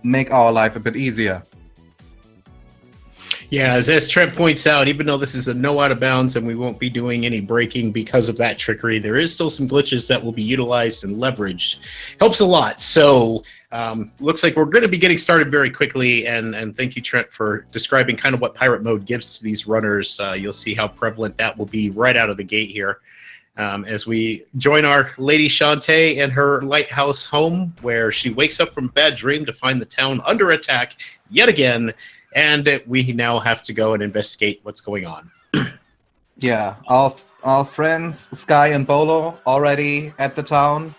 make our life a bit easier. Yeah, as Trent points out, even though this is a no out of bounds and we won't be doing any breaking because of that trickery, there is still some glitches that will be utilized and leveraged. Helps a lot. So looks like we're going to be getting started very quickly. And thank you, Trent, for describing kind of what pirate mode gives to these runners. You'll see how prevalent that will be right out of the gate here. As we join our Lady Shantae in her lighthouse home, where she wakes up from a bad dream to find the town under attack yet again. And we now have to go and investigate what's going on. Yeah, our friends Sky and Bolo already at the town,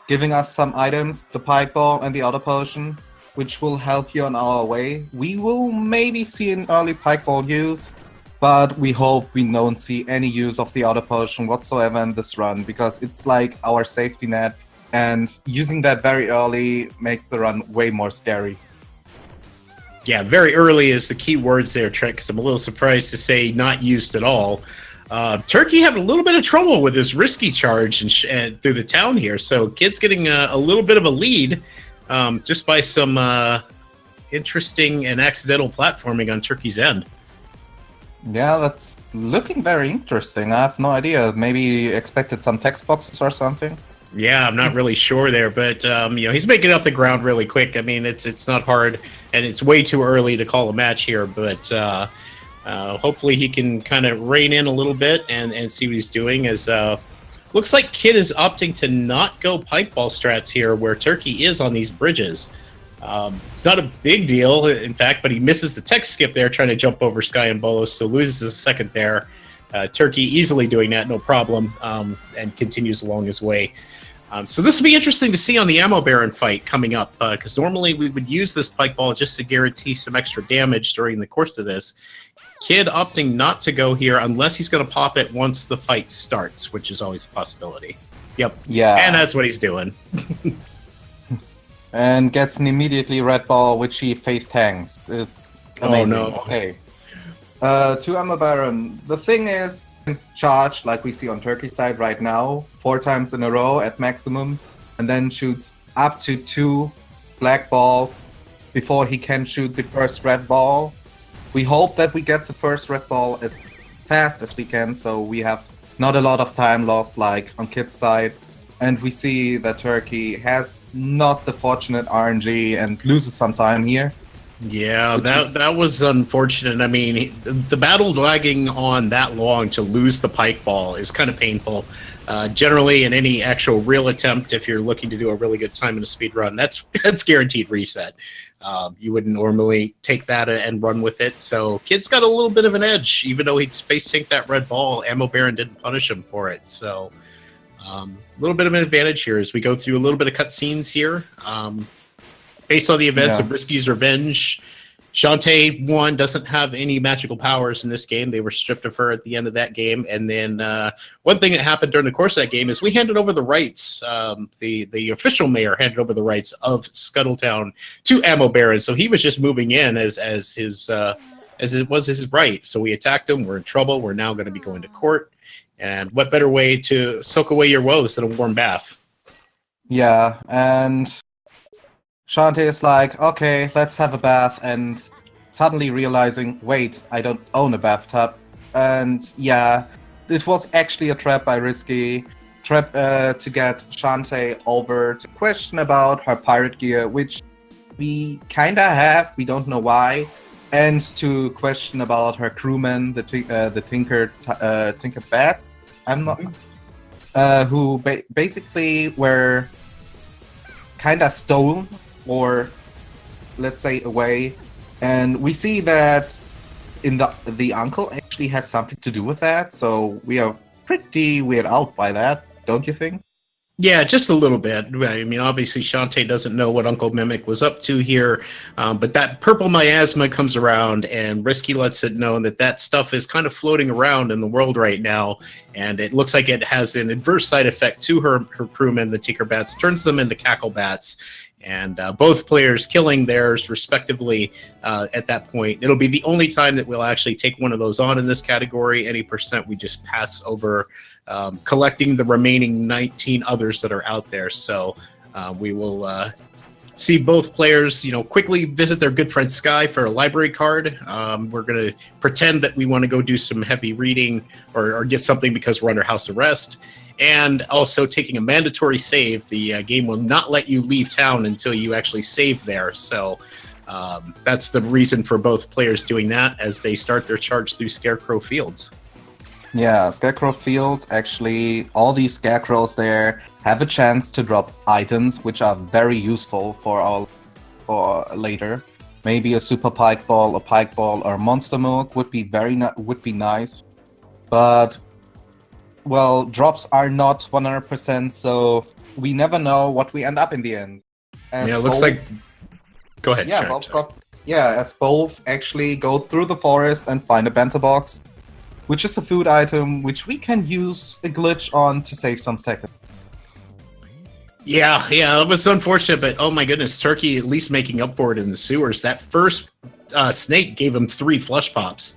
giving us some items, the pike ball and the auto potion, which will help you on our way. We will maybe see an early pike ball use, but we hope we don't see any use of the auto potion whatsoever in this run, because it's like our safety net, and using that very early makes the run way more scary. Yeah, very early is the key words there, Trent, because I'm a little surprised to say not used at all. Turkey having a little bit of trouble with this risky charge and through the town here. So Kid's getting a little bit of a lead just by some interesting and accidental platforming on Turkey's end. Yeah, that's looking very interesting. I have no idea. Maybe expected some text boxes or something. Yeah, I'm not really sure there, but he's making up the ground really quick. I mean, it's not hard, and it's way too early to call a match here. But hopefully, he can kind of rein in a little bit and see what he's doing. As looks like Kid is opting to not go pipe ball strats here, where Turkey is on these bridges. It's not a big deal, in fact, but he misses the tech skip there, trying to jump over Sky and Bolos, so loses a second there. Turkey easily doing that, no problem, and continues along his way. So this will be interesting to see on the Ammo Baron fight coming up, because normally we would use this pike ball just to guarantee some extra damage during the course of this. Kid opting not to go here unless he's going to pop it once the fight starts, which is always a possibility. Yep. Yeah. And that's what he's doing. And gets an immediately red ball, which he face tanks. It's amazing. Oh, no. Okay. To Ammo Baron, the thing is, charge like we see on Turkey's side right now 4 times in a row at maximum, and then shoots up to 2 black balls before he can shoot the first red ball. We hope that we get the first red ball as fast as we can, so we have not a lot of time lost like on Kid's side. And we see that Turkey has not the fortunate RNG and loses some time here. Yeah, that was unfortunate. I mean, the battle dragging on that long to lose the pike ball is kind of painful. Generally, in any actual real attempt, if you're looking to do a really good time in a speed run, that's guaranteed reset. You wouldn't normally take that and run with it. So Kid's got a little bit of an edge, even though he face tanked that red ball. Ammo Baron didn't punish him for it. So a little bit of an advantage here as we go through a little bit of cutscenes here. Based on the events of Risky's Revenge, Shantae, one, doesn't have any magical powers in this game. They were stripped of her at the end of that game. And then one thing that happened during the course of that game is we handed over the rights. The official mayor handed over the rights of Scuttletown to Ammo Baron. So he was just moving in as it was his right. So we attacked him. We're in trouble. We're now going to be going to court. And what better way to soak away your woes than a warm bath? Yeah, and Shantae is like, okay, let's have a bath, and suddenly realizing, wait, I don't own a bathtub. And yeah, it was actually a trap by Risky. Trap to get Shantae over to question about her pirate gear, which we kinda have, we don't know why. And to question about her crewmen, the Tinker Bats. I'm not... who basically were kinda stolen, or let's say away, and we see that in the uncle actually has something to do with that, so we are pretty weird out by that, don't you think? Yeah, just a little bit. I mean, obviously Shantae doesn't know what Uncle Mimic was up to here, but that purple miasma comes around, and Risky lets it know that stuff is kind of floating around in the world right now, and it looks like it has an adverse side effect to her crewmen, the Tinker Bats, turns them into Cackle Bats, and both players killing theirs respectively at that point. It'll be the only time that we'll actually take one of those on in this category. Any percent we just pass over collecting the remaining 19 others that are out there. So we will see both players, quickly visit their good friend Sky for a library card. We're going to pretend that we want to go do some heavy reading or get something because we're under house arrest. And also taking a mandatory save. The game will not let you leave town until you actually save there. So that's the reason for both players doing that as they start their charge through Scarecrow Fields. Yeah, Scarecrow Fields, actually, all these Scarecrows there have a chance to drop items, which are very useful for later. Maybe a Super Pike Ball, a Pike Ball, or Monster Milk would be nice. But, well, drops are not 100%, so we never know what we end up in the end. It looks like... Go ahead. Yeah, as both actually go through the forest and find a bento box, which is a food item which we can use a glitch on to save some seconds. Yeah, it was unfortunate, but oh my goodness, Turkey at least making up for it in the sewers. That first snake gave him 3 flush pops.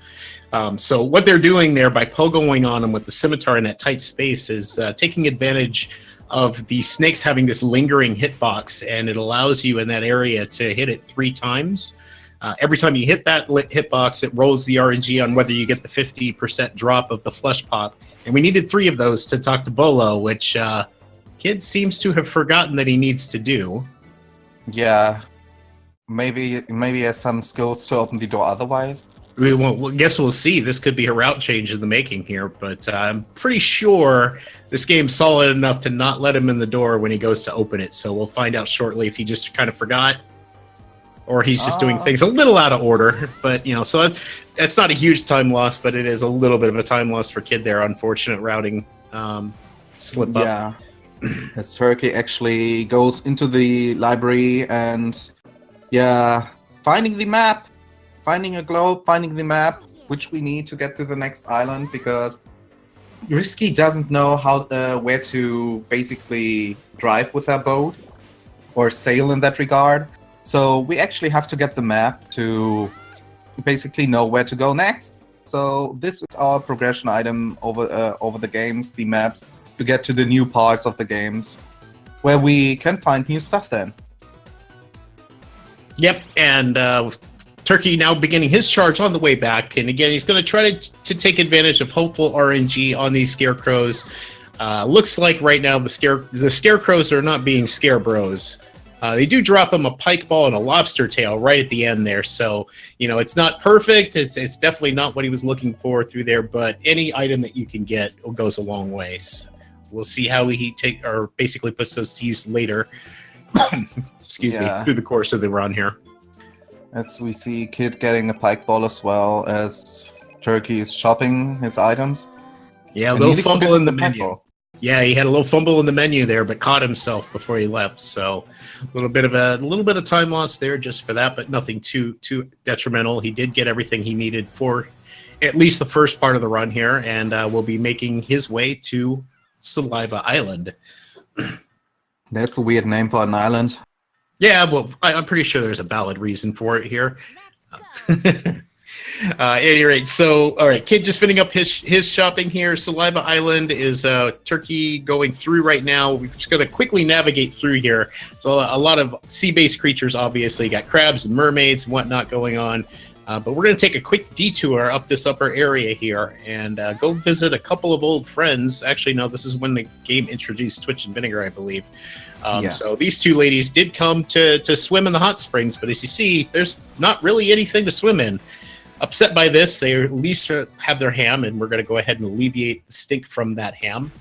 So what they're doing there by pogoing on him with the scimitar in that tight space is taking advantage of the snakes having this lingering hitbox, and it allows you in that area to hit it 3 times. Every time you hit that hitbox, it rolls the RNG on whether you get the 50% drop of the flush pop. And we needed 3 of those to talk to Bolo, which Kid seems to have forgotten that he needs to do. Yeah, maybe he has some skills to open the door otherwise. Well, guess we'll see. This could be a route change in the making here, but I'm pretty sure this game's solid enough to not let him in the door when he goes to open it. So we'll find out shortly if he just kind of forgot, or he's just doing things a little out of order. But, so that's not a huge time loss, but it is a little bit of a time loss for Kid there. Unfortunate routing slip up. Yeah, as Turkey actually goes into the library and, finding the map. Finding a globe, finding the map, which we need to get to the next island, because Risky doesn't know where to basically drive with our boat or sail in that regard. So we actually have to get the map to basically know where to go next. So this is our progression item over the games, the maps, to get to the new parts of the games, where we can find new stuff then. Yep, and Turkey now beginning his charge on the way back, and again he's going to try to take advantage of hopeful RNG on these scarecrows. Looks like right now the scarecrows are not being scarebros. They do drop him a pike ball and a lobster tail right at the end there, so it's not perfect. It's definitely not what he was looking for through there, but any item that you can get goes a long way. So we'll see how he basically puts those to use later. Excuse me, through the course of the run here. As we see Kid getting a pike ball as well as Turkey is shopping his items. Yeah, a little fumble in the menu. Yeah, he had a little fumble in the menu there, but caught himself before he left. So a little bit of time loss there just for that, but nothing too detrimental. He did get everything he needed for at least the first part of the run here, and will be making his way to Saliva Island. That's a weird name for an island. Yeah, well, I'm pretty sure there's a valid reason for it here. At any rate, so, all right, Kid just finishing up his shopping here. Saliva Island is Turkey going through right now. We're just going to quickly navigate through here. So a lot of sea-based creatures, obviously. Got crabs and mermaids and whatnot going on. But we're going to take a quick detour up this upper area here and go visit a couple of old friends. Actually, no, this is when the game introduced Twitch and Vinegar, I believe. So these 2 ladies did come to swim in the hot springs, but as you see, there's not really anything to swim in. Upset by this, they at least have their ham, and we're going to go ahead and alleviate the stink from that ham.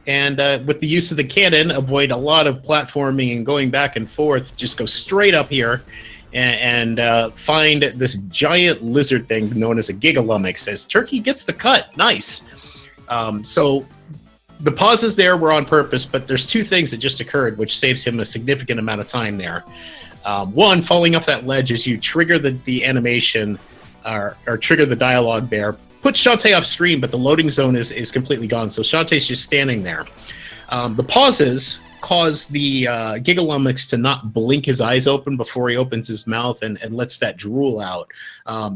And with the use of the cannon, avoid a lot of platforming and going back and forth. Just go straight up here and find this giant lizard thing known as a Gigalummox. As Turkey gets the cut. Nice. So the pauses there were on purpose, but there's 2 things that just occurred, which saves him a significant amount of time there. One, falling off that ledge as you trigger the animation or trigger the dialogue there. Put Shantae off screen, but the loading zone is completely gone, so Shantae's just standing there. The pauses cause the Gigalummox to not blink his eyes open before he opens his mouth and lets that drool out.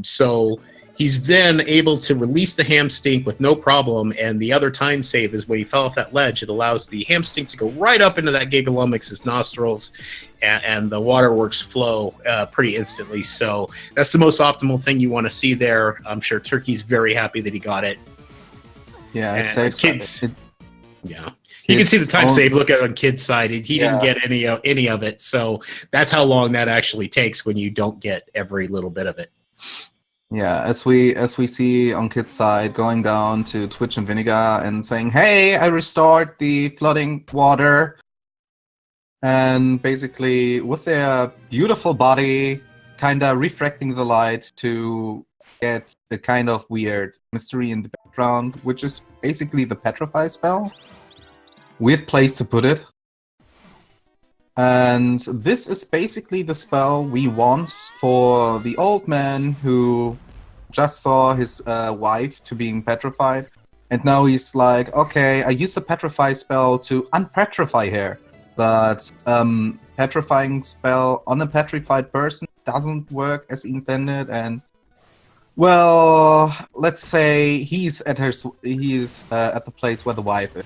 So He's then able to release the ham stink with no problem, and the other time save is when he fell off that ledge. It allows the ham stink to go right up into that Gigalummox's nostrils, and the waterworks flow pretty instantly. So that's the most optimal thing you want to see there. I'm sure Turkey's very happy that he got it. Yeah, it And saves. Yeah. You can see the time save. Look at it on Kid's side. He didn't get any of it. So that's how long that actually takes when you don't get every little bit of it. Yeah, as we see on Kid's side, going down to Twitch and Vinegar and saying, "Hey, I restored the flooding water," and basically with their beautiful body, kinda refracting the light to get the kind of weird mystery in the background, which is basically the Petrify spell. Weird place to put it. And this is basically the spell we want for the old man who just saw his wife to being petrified. And now he's like, okay, I use the Petrify spell to unpetrify her. But petrifying spell on a petrified person doesn't work as intended. And, well, let's say he's at the place where the wife is.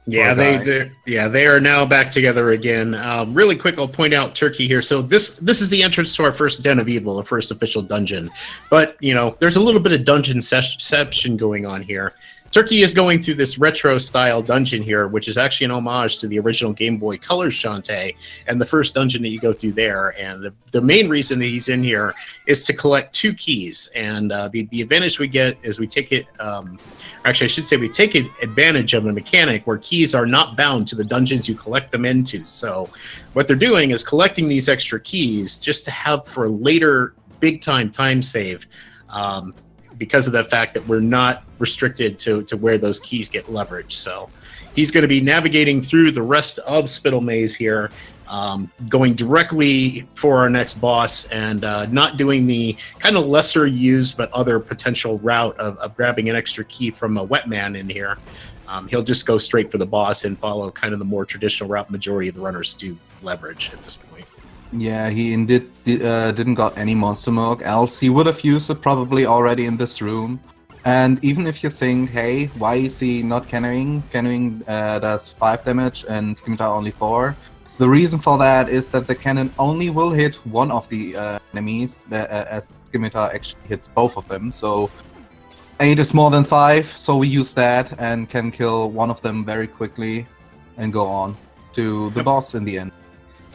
Yeah, they are now back together again. Really quick, I'll point out Turkey here. So this is the entrance to our first Den of Evil, the first official dungeon. But there's a little bit of dungeonception going on here. Turkey is going through this retro-style dungeon here, which is actually an homage to the original Game Boy Color Shantae and the first dungeon that you go through there. And the main reason that he's in here is to collect 2 keys. And the advantage we get is we take it... Actually, I should say we take advantage of a mechanic where keys are not bound to the dungeons you collect them into. So what they're doing is collecting these extra keys just to have for a later big-time time save, because of the fact that we're not restricted to where those keys get leveraged. So he's going to be navigating through the rest of Spittle Maze here, going directly for our next boss, and not doing the kind of lesser used but other potential route of grabbing an extra key from a wet man in here. He'll just go straight for the boss and follow kind of the more traditional route majority of the runners do leverage at this point. Yeah, he indeed didn't got any monster milk, else he would have used it probably already in this room. And even if you think, hey, why is he not cannoning? Cannoning does 5 damage and Scimitar only 4. The reason for that is that the cannon only will hit one of the enemies, as the Scimitar actually hits both of them. So 8 is more than 5, so we use that and can kill one of them very quickly and go on to the boss in the end.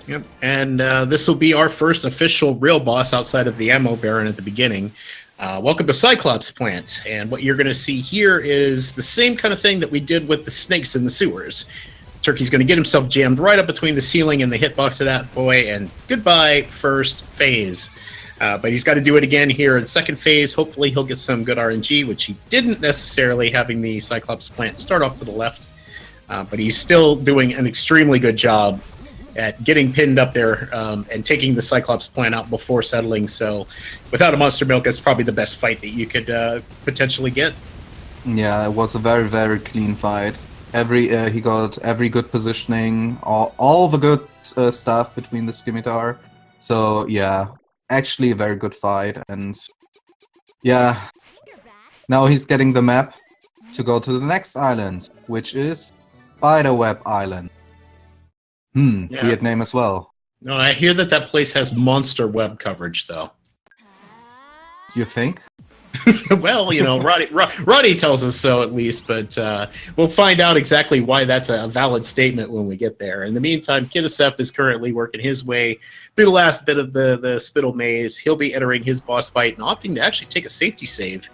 Yep, and this will be our first official real boss outside of the Ammo Baron at the beginning. Welcome to Cyclops Plant, and what you're going to see here is the same kind of thing that we did with the snakes in the sewers. Turkey's going to get himself jammed right up between the ceiling and the hitbox of that boy, and goodbye, first phase. But he's got to do it again here in second phase. Hopefully he'll get some good RNG, which he didn't necessarily, having the Cyclops Plant start off to the left. But he's still doing an extremely good job at getting pinned up there and taking the Cyclops Plant out before settling. So without a Monster Milk, that's probably the best fight that you could potentially get. Yeah, it was a very, very clean fight. He got every good positioning, all the good stuff between the Scimitar. So yeah, actually a very good fight. And yeah, now he's getting the map to go to the next island, which is Spiderweb Island. Yeah. Weird name as well. No, I hear that place has monster web coverage, though. You think? Well, Roddy tells us so at least, but we'll find out exactly why that's a valid statement when we get there. In the meantime, Kidofseph is currently working his way through the last bit of the Spittle Maze. He'll be entering his boss fight and opting to actually take a safety save,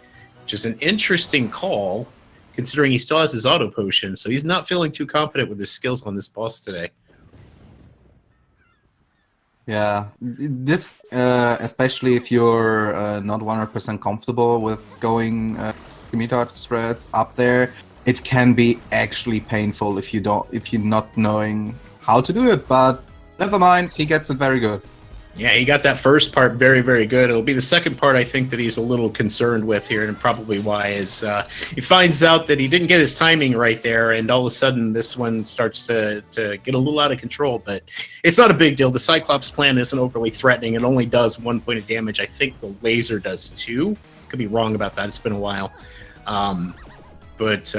which is an interesting call, considering he still has his auto potion, so he's not feeling too confident with his skills on this boss today. Yeah, this, especially if you're not 100% comfortable with going Scimitar threads up there, it can be actually painful if you're not knowing how to do it. But never mind, he gets it very good. Yeah, he got that first part very, very good. It'll be the second part, I think, that he's a little concerned with here, and probably why is he finds out that he didn't get his timing right there, and all of a sudden this one starts to get a little out of control. But it's not a big deal. The Cyclops plan isn't overly threatening. It only does 1 point of damage. I think the laser does 2. Could be wrong about that. It's been a while. But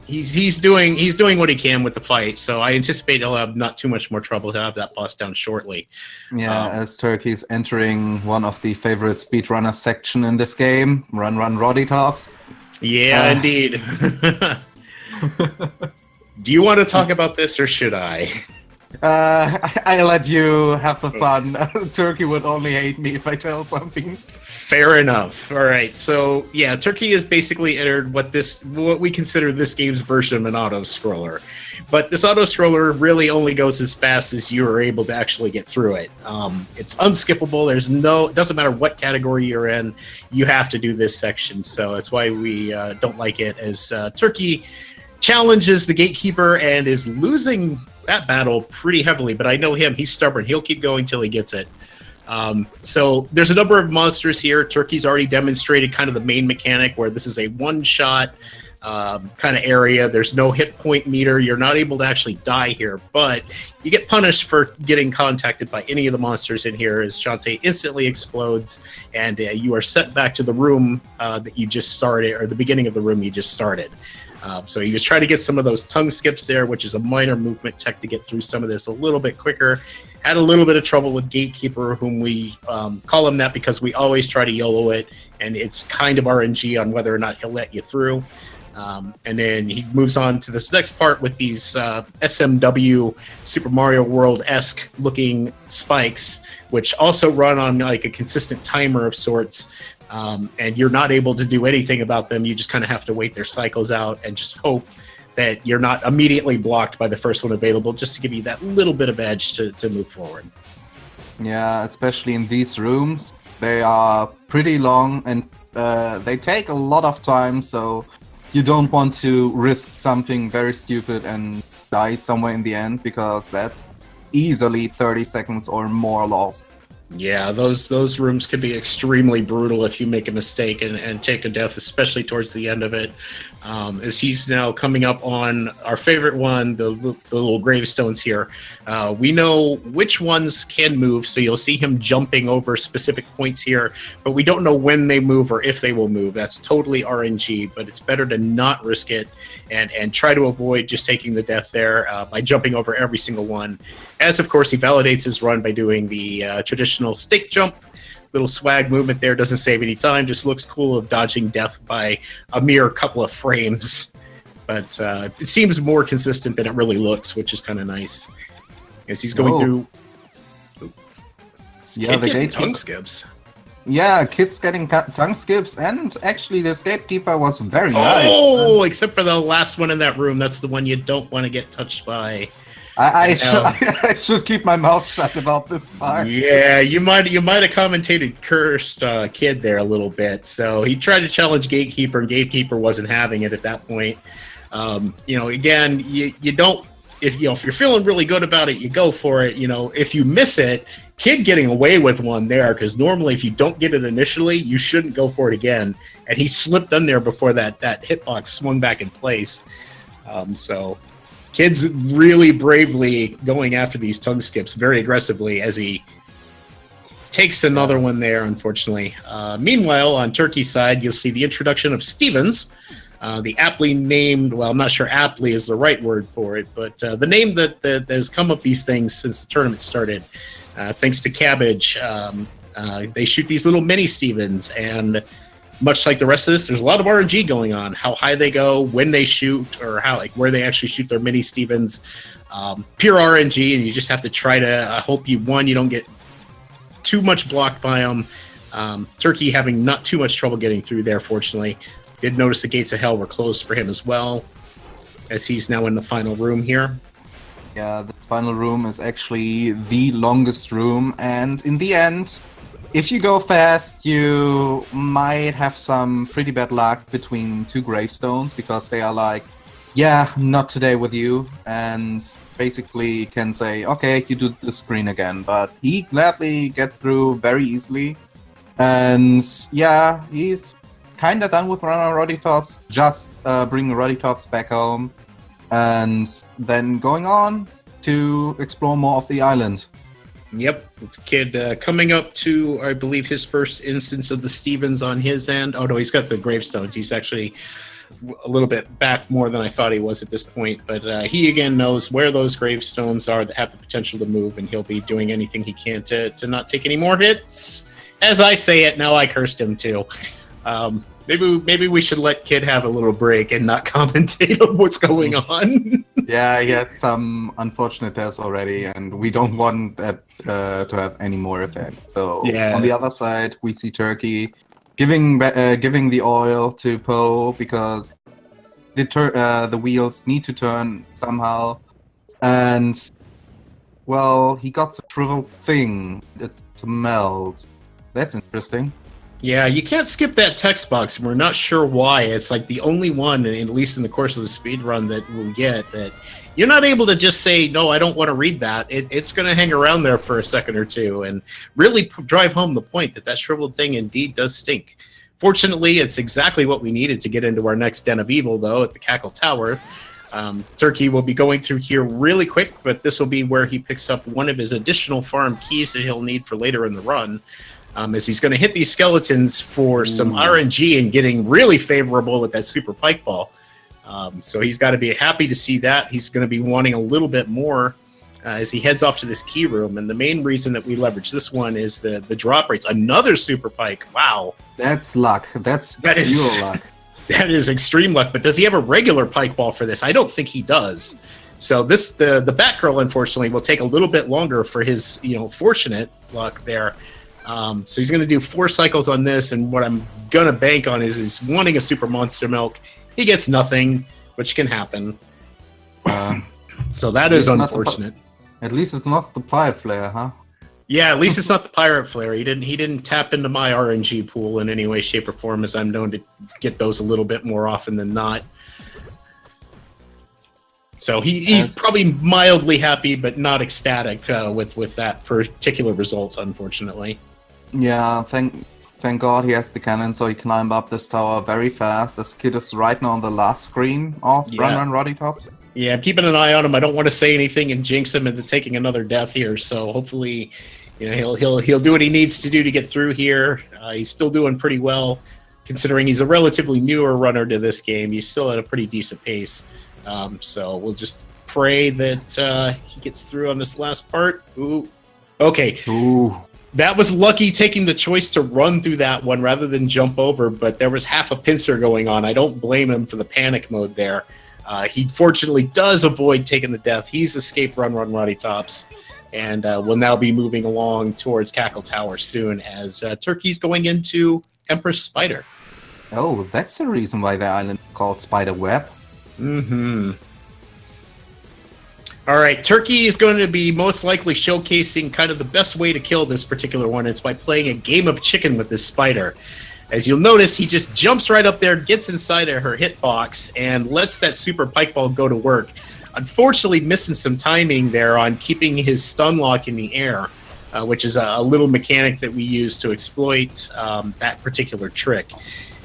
he's doing what he can with the fight, so I anticipate he'll have not too much more trouble to have that boss down shortly. Yeah, as Turkey's entering one of the favorite speedrunner section in this game, Run Roddy Tops. Yeah, indeed. Do you want to talk about this, or should I? I let you have the fun. Turkey would only hate me if I tell something. Fair enough. All right. So yeah, Turkey has basically entered what we consider this game's version of an auto-scroller. But this auto-scroller really only goes as fast as you are able to actually get through it. It's unskippable. It doesn't matter what category you're in, you have to do this section. So that's why we don't like it, as Turkey challenges the gatekeeper and is losing that battle pretty heavily. But I know him. He's stubborn. He'll keep going till he gets it. So there's a number of monsters here. Turkey's already demonstrated kind of the main mechanic where this is a one-shot kind of area. There's no hit point meter. You're not able to actually die here, but you get punished for getting contacted by any of the monsters in here, as Shantae instantly explodes, and you are sent back to the room that you just started, or the beginning of the room you just started. So you just try to get some of those tongue skips there, which is a minor movement tech to get through some of this a little bit quicker. Had a little bit of trouble with Gatekeeper, whom we call him that because we always try to YOLO it, and it's kind of RNG on whether or not he'll let you through. And then he moves on to this next part with these SMW Super Mario World-esque looking spikes, which also run on like a consistent timer of sorts. And you're not able to do anything about them. You just kind of have to wait their cycles out and just hope that you're not immediately blocked by the first one available, just to give you that little bit of edge to move forward. Yeah, especially in these rooms. They are pretty long and they take a lot of time, so you don't want to risk something very stupid and die somewhere in the end, because that's easily 30 seconds or more lost. Yeah, those rooms can be extremely brutal if you make a mistake and take a death, especially towards the end of it. As he's now coming up on our favorite one, the little gravestones here. We know which ones can move, so you'll see him jumping over specific points here, but we don't know when they move or if they will move. That's totally RNG, but it's better to not risk it and try to avoid just taking the death there by jumping over every single one. As, of course, he validates his run by doing the traditional stake jump. Little swag movement there, doesn't save any time, just looks cool of dodging death by a mere couple of frames. But it seems more consistent than it really looks, which is kind of nice. As he's going through... Yeah, the gatekeeper. Tongue skips. Yeah, kids getting tongue skips, and actually this gatekeeper was very nice. Oh, except for the last one in that room. That's the one you don't want to get touched by. I should keep my mouth shut about this part. Yeah, you might have commentated cursed kid there a little bit. So he tried to challenge Gatekeeper, and Gatekeeper wasn't having it at that point. Again, you don't, if you're feeling really good about it, you go for it. If you miss it, kid getting away with one there, because normally if you don't get it initially, you shouldn't go for it again. And he slipped in there before that hitbox swung back in place. So. Kid's really bravely going after these tongue skips very aggressively as he takes another one there, unfortunately. Meanwhile, on Turkey's side, you'll see the introduction of Stevens, the aptly named, well, I'm not sure aptly is the right word for it, but the name that has come up these things since the tournament started, thanks to Cabbage. They shoot these little mini Stevens, and much like the rest of this, there's a lot of RNG going on. How high they go, when they shoot, or where they actually shoot their mini Stevens. Pure RNG, and you just have to try to hope you don't get too much blocked by them. Turkey having not too much trouble getting through there, fortunately. Did notice the gates of hell were closed for him as well, as he's now in the final room here. Yeah, the final room is actually the longest room, and in the end, if you go fast, you might have some pretty bad luck between two gravestones, because they are like, yeah, not today with you. And basically can say, okay, you do the screen again, but he gladly gets through very easily. And yeah, he's kind of done with Runner Roddy Tops, just bringing Roddy Tops back home, and then going on to explore more of the island. Yep, Kid coming up to, I believe, his first instance of the Stevens on his end. Oh no, he's got the gravestones. He's actually a little bit back more than I thought he was at this point, but he again knows where those gravestones are that have the potential to move, and he'll be doing anything he can to not take any more hits. As I say it, now I cursed him too. Maybe we should let Kid have a little break and not commentate on what's going on. Yeah, he had some unfortunate deaths already, and we don't want that to have any more effect. So yeah. On the other side, we see Turkey giving the oil to Poe because the wheels need to turn somehow, and well, he got the shriveled thing. It smells. That's interesting. Yeah, you can't skip that text box, and we're not sure why. It's like the only one, at least in the course of the speed run, that we'll get that you're not able to just say, no, I don't want to read that. It's going to hang around there for a second or two and really drive home the point that shriveled thing indeed does stink. Fortunately, it's exactly what we needed to get into our next Den of Evil, though, at the Cackle Tower. Turkey will be going through here really quick, but this will be where he picks up one of his additional farm keys that he'll need for later in the run. As he's going to hit these skeletons for some RNG and getting really favorable with that super pike ball. So he's got to be happy to see that. He's going to be wanting a little bit more as he heads off to this key room. And the main reason that we leverage this one is the drop rates. Another super pike. Wow. That's luck. That is pure luck. That is extreme luck. But does he have a regular pike ball for this? I don't think he does. So the Batgirl, unfortunately, will take a little bit longer for his fortunate luck there. So he's going to do 4 cycles on this, and what I'm going to bank on is wanting a Super Monster Milk. He gets nothing, which can happen. So that is unfortunate. At least it's not the Pirate Flare, huh? Yeah, at least it's not the Pirate Flare. He didn't tap into my RNG pool in any way, shape, or form, as I'm known to get those a little bit more often than not. So he's probably mildly happy, but not ecstatic with that particular result, unfortunately. Yeah, thank God he has the cannon, so he climbed up this tower very fast. As Kid is right now on the last screen of Run Roddy Tops. Yeah, I'm keeping an eye on him. I don't want to say anything and jinx him into taking another death here. So hopefully, he'll do what he needs to do to get through here. He's still doing pretty well, considering he's a relatively newer runner to this game. He's still at a pretty decent pace. So we'll just pray that he gets through on this last part. Ooh. Okay. Ooh. That was lucky taking the choice to run through that one rather than jump over, but there was half a pincer going on. I don't blame him for the panic mode there. He fortunately does avoid taking the death. He's escaped Run Roddy Tops, and will now be moving along towards Cackle Tower soon as Turkey's going into Empress Spider. Oh, that's the reason why the island is called Spider Web. Mm-hmm. All right, Turkey is going to be most likely showcasing kind of the best way to kill this particular one. It's by playing a game of chicken with this spider. As you'll notice, he just jumps right up there, gets inside of her hitbox, and lets that super pike ball go to work. Unfortunately, missing some timing there on keeping his stun lock in the air, which is a little mechanic that we use to exploit that particular trick.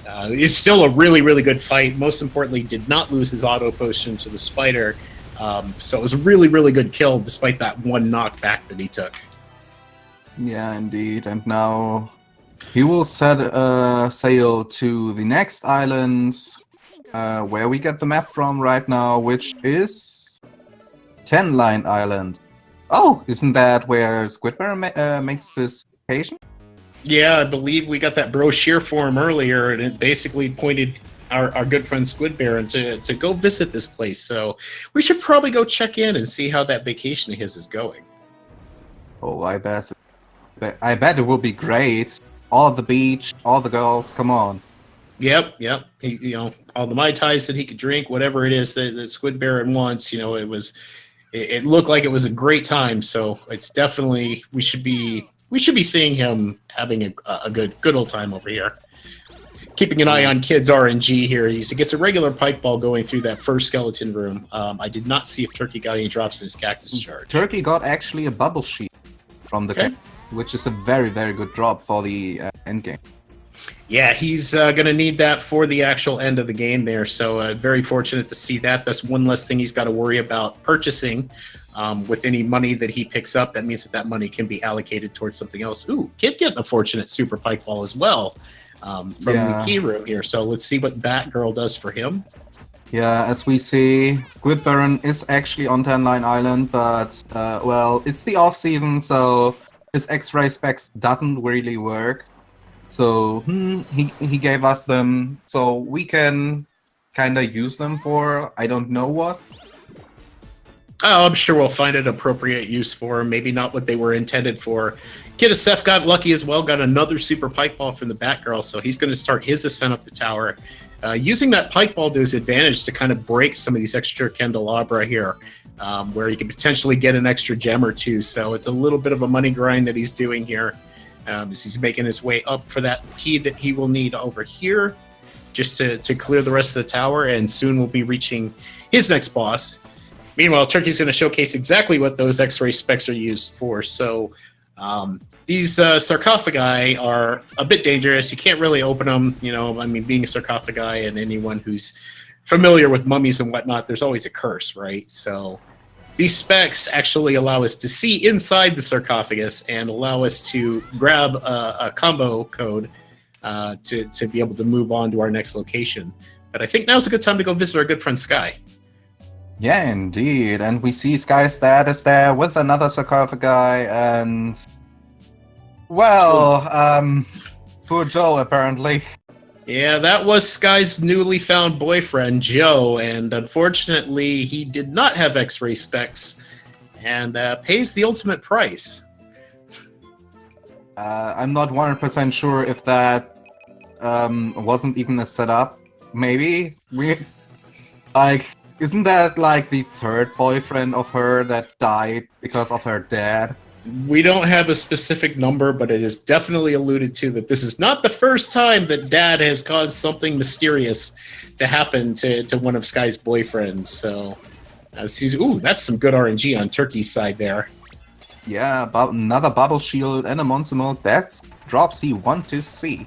It's still a really, really good fight. Most importantly, did not lose his auto potion to the spider. So it was a really, really good kill despite that one knockback that he took. Yeah, indeed. And now he will set sail to the next island, where we get the map from right now, which is 10-Line Island. Oh, isn't that where Squidbear makes his vacation? Yeah, I believe we got that brochure for him earlier, and it basically pointed our good friend Squidbear to go visit this place. So we should probably go check in and see how that vacation of his is going. Oh, I bet it will be great. All the beach, all the girls, come on. Yep. He, all the Mai Tais that he could drink, whatever it is that Squidbear wants. It looked like it was a great time. So it's definitely we should be seeing him having a good old time over here. keeping an eye on Kid's RNG here. He gets a regular pike ball going through that first skeleton room. I did not see if Turkey got any drops in his cactus charge. Turkey got actually a bubble sheet from the cactus, which is a very, very good drop for the end game. Yeah, he's going to need that for the actual end of the game there. So very fortunate to see that. That's one less thing he's got to worry about purchasing with any money that he picks up. That means that money can be allocated towards something else. Ooh, Kid getting a fortunate super pike ball as well. From the key room here. So let's see what Batgirl does for him. Yeah, as we see, Squid Baron is actually on 10-line island, but, well, it's the off-season, so his X-ray specs doesn't really work. So he gave us them, so we can kind of use them for I don't know what. Oh, I'm sure we'll find an appropriate use for them. Maybe not what they were intended for. Kidofseph got lucky as well, got another super pike ball from the Batgirl, so he's going to start his ascent up the tower. Using that pike ball to his advantage to kind of break some of these extra candelabra here, where he could potentially get an extra gem or two. So it's a little bit of a money grind that he's doing here as he's making his way up for that key that he will need over here just to clear the rest of the tower, and soon we'll be reaching his next boss. Meanwhile, Turkey's going to showcase exactly what those X-ray specs are used for. So these sarcophagi are a bit dangerous. You can't really open them. You know, I mean, being a sarcophagi and anyone who's familiar with mummies and whatnot, there's always a curse, right? So these specs actually allow us to see inside the sarcophagus and allow us to grab a combo code to be able to move on to our next location. But I think now's a good time to go visit our good friend Sky. Yeah, indeed. And we see Sky's dad is there with another sarcophagi, and well, poor Joe, apparently. Yeah, that was Sky's newly found boyfriend, Joe, and unfortunately, he did not have X-ray specs and pays the ultimate price. I'm not 100% sure if that wasn't even a setup. Maybe? Isn't that like the third boyfriend of her that died because of her dad? We don't have a specific number, but it is definitely alluded to that this is not the first time that Dad has caused something mysterious to happen to one of Sky's boyfriends. So, ooh, that's some good RNG on Turkey's side there. Yeah, about another bubble shield and a monster mode. That's drops he want to see.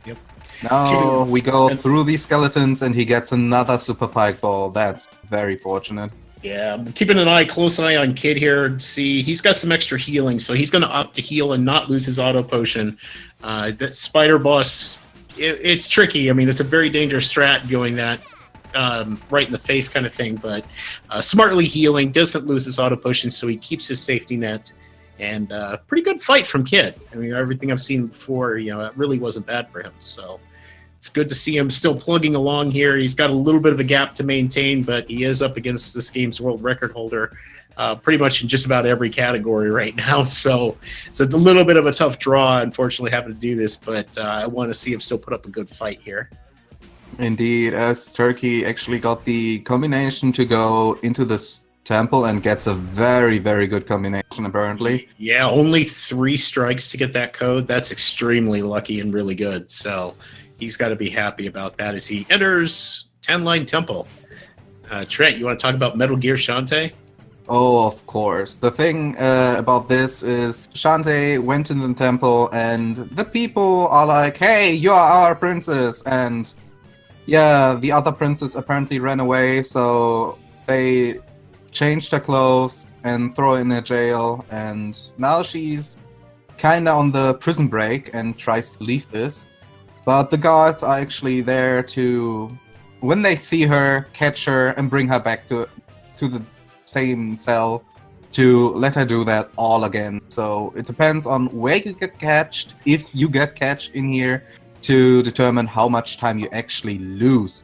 Yep. Now we go through these skeletons and he gets another super pike ball. That's very fortunate. Yeah, I'm keeping an close eye on Kid here to see. He's got some extra healing, so he's going to opt to heal and not lose his auto potion. That spider boss, it's tricky. I mean, it's a very dangerous strat going that right in the face kind of thing, but smartly healing, doesn't lose his auto potion, so he keeps his safety net. And pretty good fight from Kid. I mean, everything I've seen before, it really wasn't bad for him, so it's good to see him still plugging along here. He's got a little bit of a gap to maintain, but he is up against this game's world record holder pretty much in just about every category right now. So it's a little bit of a tough draw, unfortunately, having to do this, but I want to see him still put up a good fight here. Indeed, as Turkey actually got the combination to go into this temple and gets a very, very good combination, apparently. Yeah, only 3 strikes to get that code. That's extremely lucky and really good. So he's got to be happy about that as he enters 10-line temple. Trent, you want to talk about Metal Gear Shantae? Oh, of course. The thing about this is Shantae went in the temple and the people are like, hey, you are our princess. And yeah, the other princess apparently ran away, so they changed her clothes and throw her in a jail. And now she's kind of on the prison break and tries to leave this. But the guards are actually there to, when they see her, catch her and bring her back to the same cell to let her do that all again. So it depends on where you get catched, if you get catched in here, to determine how much time you actually lose.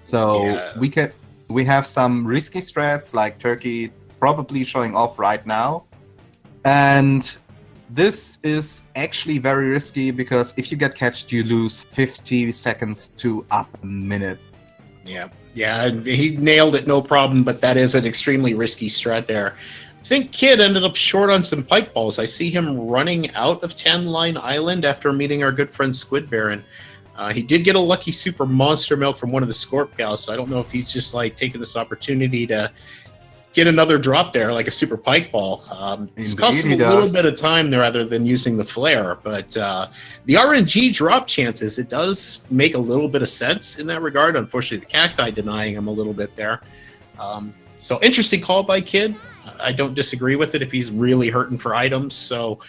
So yeah. We have some risky strats like Turkey probably showing off right now. And this is actually very risky because if you get catched, you lose 50 seconds to up a minute. Yeah, he nailed it, no problem, but that is an extremely risky strat there. I think Kid ended up short on some pike balls. I see him running out of 10-line island after meeting our good friend Squid Baron. He did get a lucky super monster milk from one of the Scorp gals, so I don't know if he's just like taking this opportunity to get another drop there, like a super pike ball. It's cost him a little bit of time rather than using the flare, but the RNG drop chances, it does make a little bit of sense in that regard. Unfortunately, the cacti denying him a little bit there. So interesting call by Kid. I don't disagree with it if he's really hurting for items, so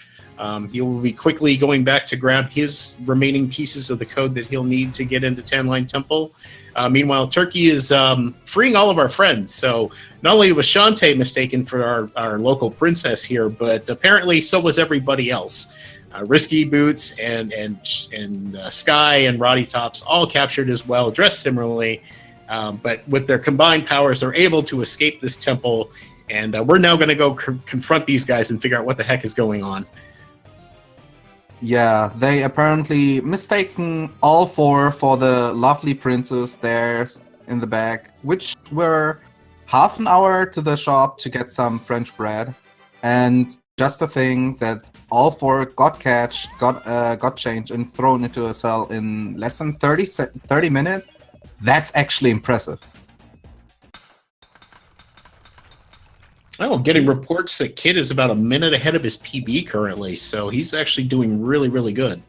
he will be quickly going back to grab his remaining pieces of the code that he'll need to get into Tanline Temple. Meanwhile, Turkey is freeing all of our friends. So not only was Shantae mistaken for our local princess here, but apparently so was everybody else. Risky Boots and Sky and Roddy Tops all captured as well, dressed similarly. But with their combined powers, they're able to escape this temple. And we're now going to go confront these guys and figure out what the heck is going on. Yeah, they apparently mistaken all four for the lovely princess there in the back, which were half an hour to the shop to get some French bread. And just a thing that all four got changed and thrown into a cell in less than 30 minutes. That's actually impressive. Oh, getting reports that Kid is about a minute ahead of his PB currently, so he's actually doing really, really good.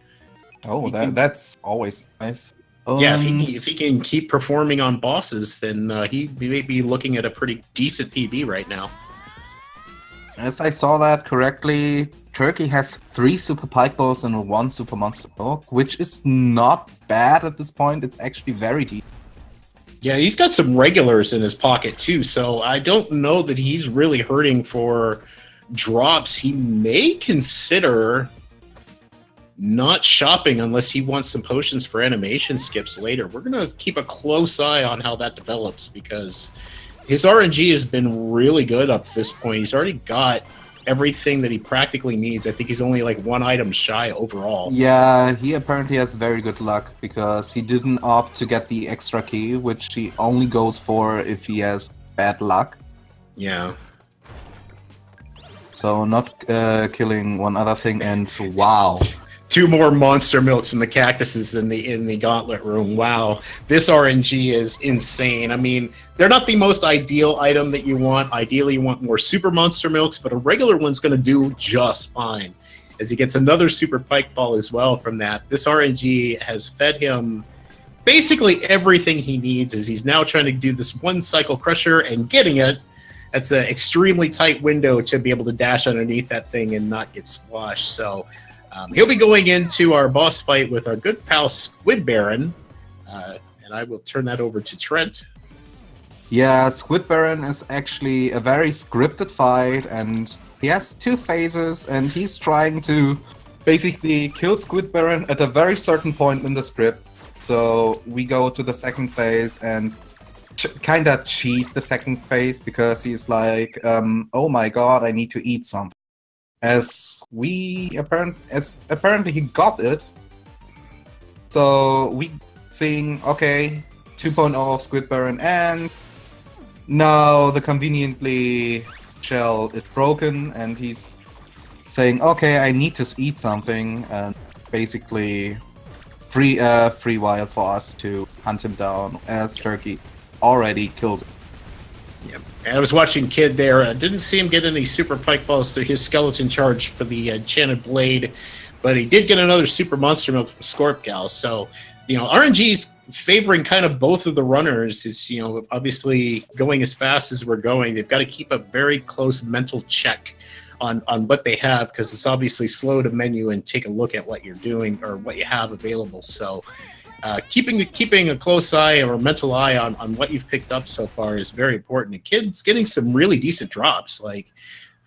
Oh, that's always nice. Yeah, if he can keep performing on bosses, then he may be looking at a pretty decent PB right now. If I saw that correctly, Turkey has 3 super pike balls and 1 super monster milk, which is not bad at this point. It's actually very deep. Yeah, he's got some regulars in his pocket too, so I don't know that he's really hurting for drops. He may consider not shopping unless he wants some potions for animation skips later. We're going to keep a close eye on how that develops because his RNG has been really good up to this point. He's already got everything that he practically needs. I think he's only like 1 item shy overall. Yeah, he apparently has very good luck because he didn't opt to get the extra key, which he only goes for if he has bad luck. Yeah. So not killing one other thing, and wow. 2 more monster milks from the cactuses in the gauntlet room. Wow, this RNG is insane. I mean, they're not the most ideal item that you want. Ideally, you want more super monster milks, but a regular one's going to do just fine. As he gets another super pike ball as well from that, this RNG has fed him basically everything he needs. As he's now trying to do this 1 cycle crusher and getting it. That's an extremely tight window to be able to dash underneath that thing and not get squashed. So. He'll be going into our boss fight with our good pal Squid Baron, and I will turn that over to Trent. Yeah, Squid Baron is actually a very scripted fight, and he has 2 phases, and he's trying to basically kill Squid Baron at a very certain point in the script. So we go to the second phase and kind of cheese the second phase because he's like, oh my god, I need to eat something. As apparently he got it. So we seeing, okay, 2.0 of Squid Baron, and now the conveniently shell is broken, and he's saying, okay, I need to eat something, and basically free while for us to hunt him down, as Turkey already killed him. Yep. I was watching Kid there. Didn't see him get any super pike balls through his skeleton charge for the enchanted blade, but he did get another super monster milk from Scorp Gal. So, RNG's favoring kind of both of the runners. Is obviously going as fast as we're going. They've got to keep a very close mental check on what they have because it's obviously slow to menu and take a look at what you're doing or what you have available. So. Keeping a close eye or a mental eye on what you've picked up so far is very important. The Kid's getting some really decent drops.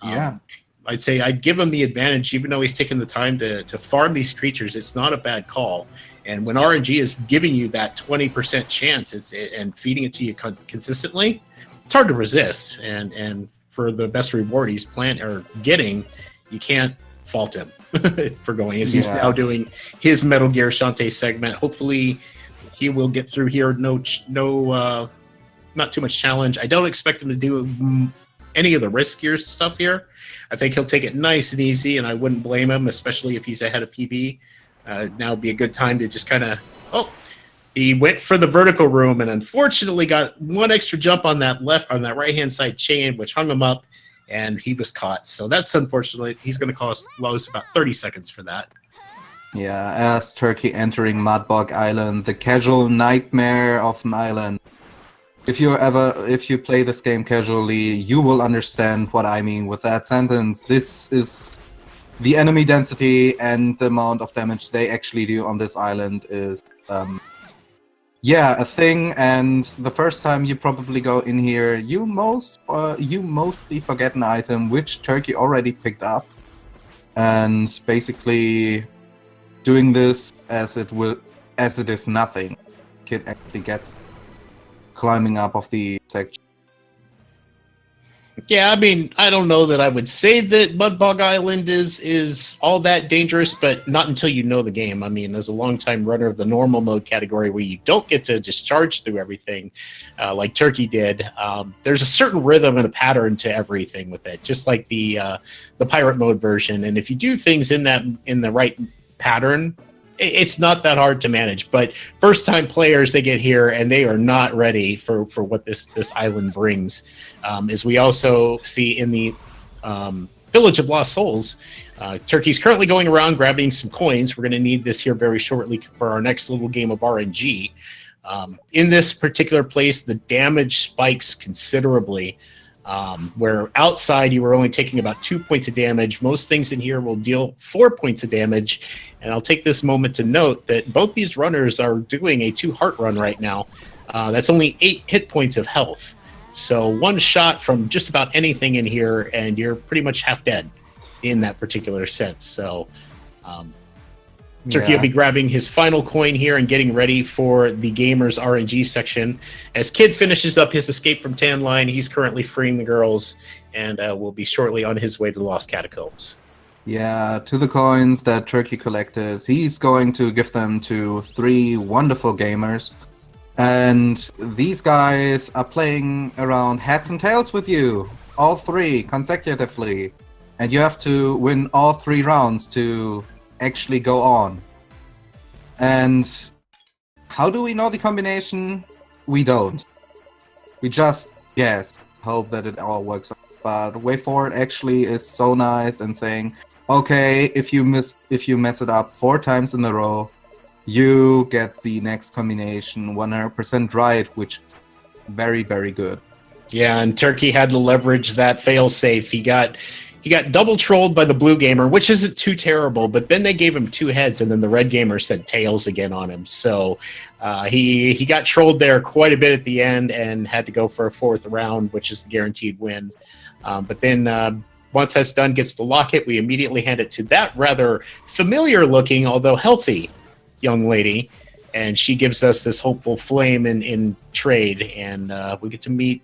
Yeah, I'd say I'd give him the advantage, even though he's taking the time to farm these creatures. It's not a bad call. And when RNG is giving you that 20% chance and feeding it to you consistently, it's hard to resist. And for the best reward he's getting, you can't fault him for going as he's now doing his Metal Gear Shantae segment. Hopefully he will get through here. Not too much challenge. I don't expect him to do any of the riskier stuff here. I think he'll take it nice and easy, and I wouldn't blame him, especially if he's ahead of PB. now would be a good time to just kind of... Oh, he went for the vertical room and unfortunately got one extra jump on that right-hand side chain, which hung him up, and he was caught. So that's unfortunate. He's going to cost Lowe's about 30 seconds for that. Yeah, as Turkey entering Mudbog Island, the casual nightmare of an island. If you play this game casually, you will understand what I mean with that sentence. This is the enemy density and the amount of damage they actually do on this island is, a thing. And the first time you probably go in here, you mostly forget an item which Turkey already picked up, and basically doing this as it is nothing. Kid actually gets climbing up of the section. Yeah, I mean, I don't know that I would say that Mudbog Island is all that dangerous, but not until you know the game. I mean, as a longtime runner of the normal mode category where you don't get to just charge through everything like Turkey did, there's a certain rhythm and a pattern to everything with it, just like the pirate mode version. And if you do things in the right pattern, it's not that hard to manage. But first time players, they get here and they are not ready for what this island brings. As we also see in the Village of Lost Souls, Turkey's currently going around grabbing some coins. We're going to need this here very shortly for our next little game of RNG. In this particular place, the damage spikes considerably. Where outside you were only taking about 2 points of damage, most things in here will deal 4 points of damage. And I'll take this moment to note that both these runners are doing a 2-heart run right now. That's only 8 hit points of health. So one shot from just about anything in here and you're pretty much half dead in that particular sense. So Turkey will be grabbing his final coin here and getting ready for the Gamers RNG section. As Kid finishes up his escape from Tan Line, he's currently freeing the girls and will be shortly on his way to the Lost Catacombs. Yeah, to the coins that Turkey collected, he's going to give them to 3 wonderful gamers. And these guys are playing around heads and tails with you, all 3 consecutively. And you have to win all 3 rounds to actually go on. And how do we know the combination? We don't. We just guess, hope that it all works out. But Way Forward actually is so nice and saying, okay, if you mess it up 4 times in a row, you get the next combination 100% right, which very, very good. Yeah, and Turkey had to leverage that fail-safe. He got double trolled by the blue gamer, which isn't too terrible, but then they gave him 2 heads, and then the red gamer said tails again on him. So he got trolled there quite a bit at the end and had to go for a 4th round, which is the guaranteed win. But then once that's done, gets the locket, we immediately hand it to that rather familiar-looking, although healthy, young lady, and she gives us this hopeful flame in trade, and we get to meet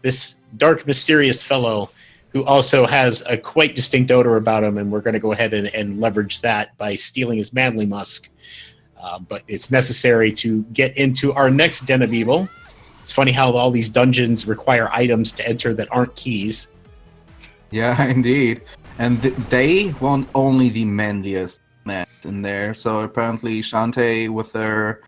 this dark, mysterious fellow who also has a quite distinct odor about him, and we're going to go ahead and leverage that by stealing his manly musk. But it's necessary to get into our next Den of Evil. It's funny how all these dungeons require items to enter that aren't keys. Yeah, indeed. And they want only the manliest men in there. So apparently Shantae, with their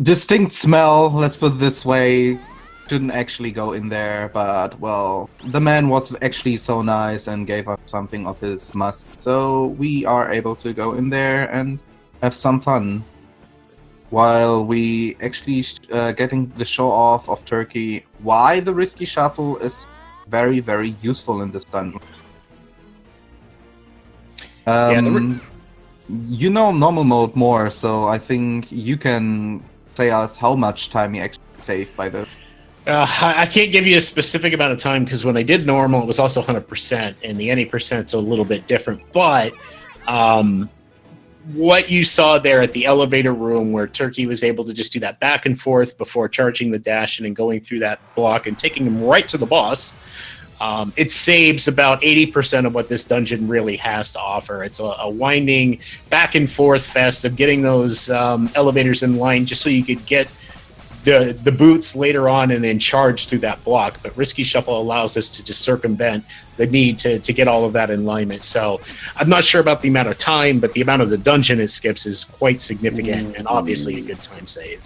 distinct smell, let's put it this way, shouldn't actually go in there, but, well, the man was actually so nice and gave us something of his musk, so we are able to go in there and have some fun. While we actually getting the show off of Turkey, why the Risky Shuffle is very, very useful in this dungeon. You know normal mode more, so I think you can say us how much time you actually saved by this. I can't give you a specific amount of time because when I did normal, it was also 100%, and the any percent's a little bit different. But what you saw there at the elevator room where Turkey was able to just do that back and forth before charging the dash and going through that block and taking him right to the boss, it saves about 80% of what this dungeon really has to offer. It's a winding back and forth fest of getting those elevators in line just so you could get the boots later on and then charge through that block. But Risky Shuffle allows us to just circumvent the need to get all of that in alignment. So I'm not sure about the amount of time, but the amount of the dungeon it skips is quite significant and obviously a good time save.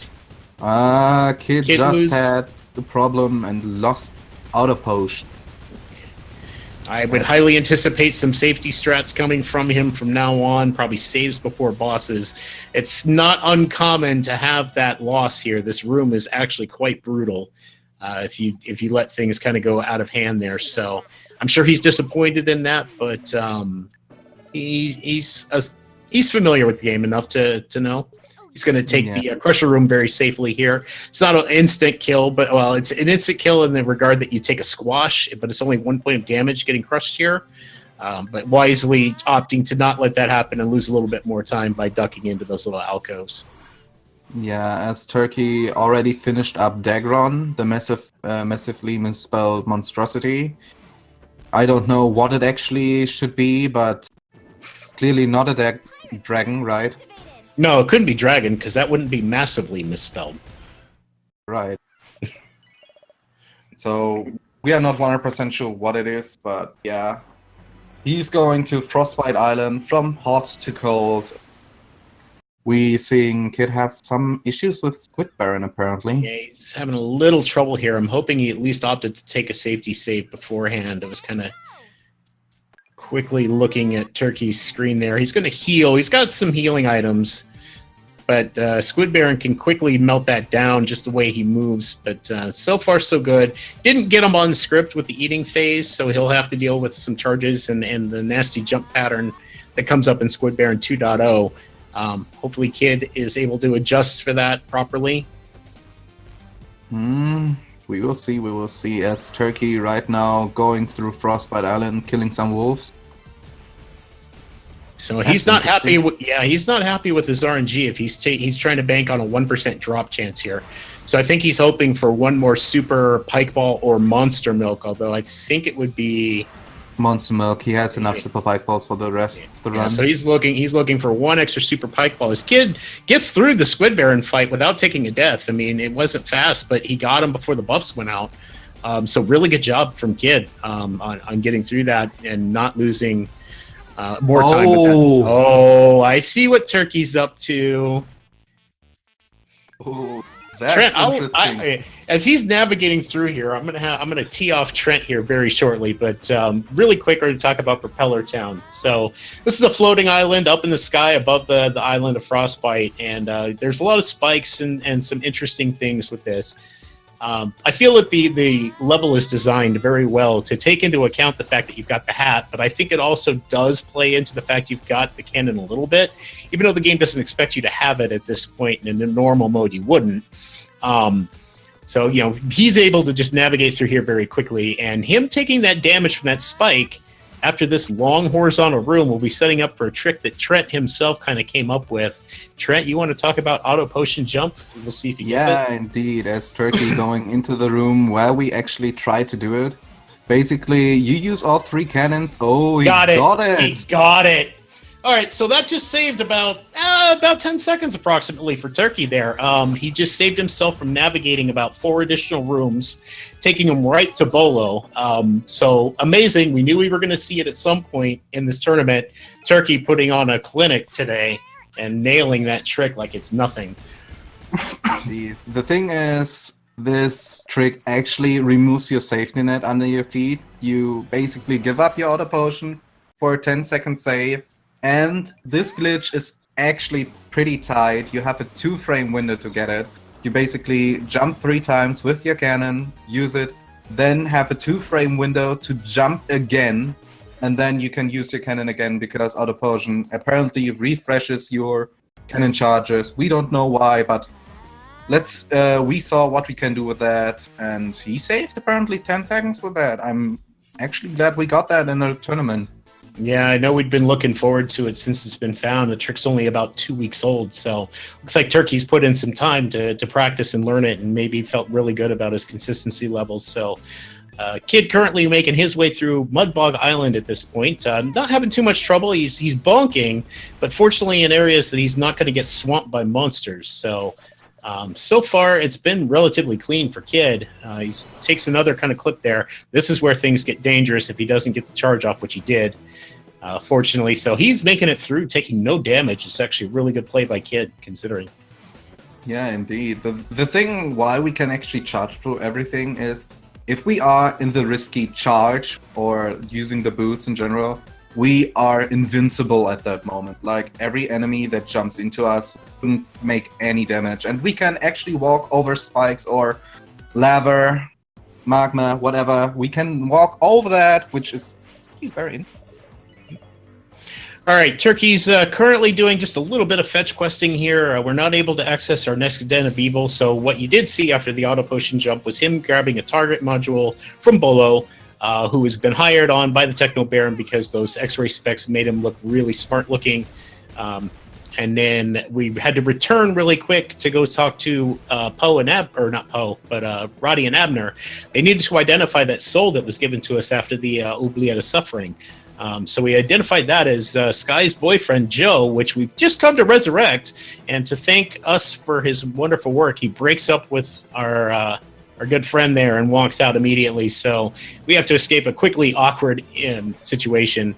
Kid just had the problem and lost Auto Potion. I would highly anticipate some safety strats coming from him from now on, probably saves before bosses. It's not uncommon to have that loss here. This room is actually quite brutal if you let things kind of go out of hand there. So I'm sure he's disappointed in that, but he's familiar with the game enough to know. He's going to take the Crusher Room very safely here. It's not an instant kill, but well, it's an instant kill in the regard that you take a squash, but it's only 1 point of damage getting crushed here. But wisely opting to not let that happen and lose a little bit more time by ducking into those little alcoves. Yeah, as Turkey already finished up Dagron, the massively misspelled monstrosity. I don't know what it actually should be, but clearly not a dragon, right? No, it couldn't be dragon, because that wouldn't be massively misspelled. Right. So, we are not 100% sure what it is, but yeah. He's going to Frostbite Island from hot to cold. We seeing Kid have some issues with Squid Baron, apparently. Yeah, he's having a little trouble here. I'm hoping he at least opted to take a safety save beforehand. It was kind of quickly looking at Turkey's screen there. He's going to heal. He's got some healing items. But Squid Baron can quickly melt that down just the way he moves. But so far, so good. Didn't get him on script with the eating phase, so he'll have to deal with some charges and the nasty jump pattern that comes up in Squid Baron 2.0. Hopefully Kid is able to adjust for that properly. We will see, we will see. As Turkey right now going through Frostbite Island, killing some wolves. So he's not happy with he's not happy with his RNG if he's trying to bank on a 1% drop chance here. So I think he's hoping for one more super pike ball or monster milk, although I think it would be monster milk. He has enough super pike balls for the rest of the run. So he's looking for one extra super pike ball. His Kid gets through the Squid Baron fight without taking a death. I mean, it wasn't fast, but he got him before the buffs went out. So really good job from Kid on getting through that and not losing more time with that. Oh, I see what Turkey's up to. Oh, that's Trent, interesting. As he's navigating through here, I'm gonna tee off Trent here very shortly, but really quick, we're going to talk about Propeller Town. So this is a floating island up in the sky above the island of Frostbite, and there's a lot of spikes and some interesting things with this. I feel that the level is designed very well to take into account the fact that you've got the hat, but I think it also does play into the fact you've got the cannon a little bit, even though the game doesn't expect you to have it at this point. In a normal mode, you wouldn't. So, you know, he's able to just navigate through here very quickly, and him taking that damage from that spike after this long horizontal room will be setting up for a trick that Trent himself kind of came up with. Trent, you want to talk about auto potion jump? We'll see if he gets it. Yeah, indeed. As Turkey going into the room where we actually try to do it. Basically, you use all three cannons. Oh, he got it. He got it. All right, so that just saved about 10 seconds approximately for Turkey there. He just saved himself from navigating about 4 additional rooms, taking him right to Bolo. So amazing. We knew we were going to see it at some point in this tournament. Turkey putting on a clinic today and nailing that trick like it's nothing. The thing is, this trick actually removes your safety net under your feet. You basically give up your auto potion for a 10-second save. And this glitch is actually pretty tight. You have a 2-frame window to get it. You basically jump 3 times with your cannon, use it, then have a 2-frame window to jump again, and then you can use your cannon again because auto potion apparently refreshes your cannon charges. We don't know why, but we saw what we can do with that, and he saved apparently 10 seconds with that. I'm actually glad we got that in the tournament. Yeah, I know we'd been looking forward to it since it's been found. The trick's only about 2 weeks old, so looks like Turkey's put in some time to practice and learn it, and maybe felt really good about his consistency levels. So Kid currently making his way through Mudbog Island at this point. Not having too much trouble. He's bonking, but fortunately in areas that he's not going to get swamped by monsters. So So far, it's been relatively clean for Kid. He takes another kind of clip there. This is where things get dangerous if he doesn't get the charge off, which he did, fortunately. So he's making it through, taking no damage. It's actually a really good play by Kid, considering. Yeah, indeed. The thing why we can actually charge through everything is if we are in the risky charge or using the boots in general, we are invincible at that moment. Like, every enemy that jumps into us wouldn't make any damage. And we can actually walk over spikes or lava, magma, whatever. We can walk over that, which is very interesting. All right, Turkey's currently doing just a little bit of fetch questing here. We're not able to access our next Den of Evil, so what you did see after the auto potion jump was him grabbing a target module from Bolo, who has been hired on by the Techno Baron because those X-ray specs made him look really smart looking. And then we had to return really quick to go talk to Poe and Roddy and Abner. They needed to identify that soul that was given to us after the Oubliette of Suffering. So we identified that as Sky's boyfriend, Joe, which we've just come to resurrect. And to thank us for his wonderful work, he breaks up with our good friend there and walks out immediately. So we have to escape a quickly awkward situation.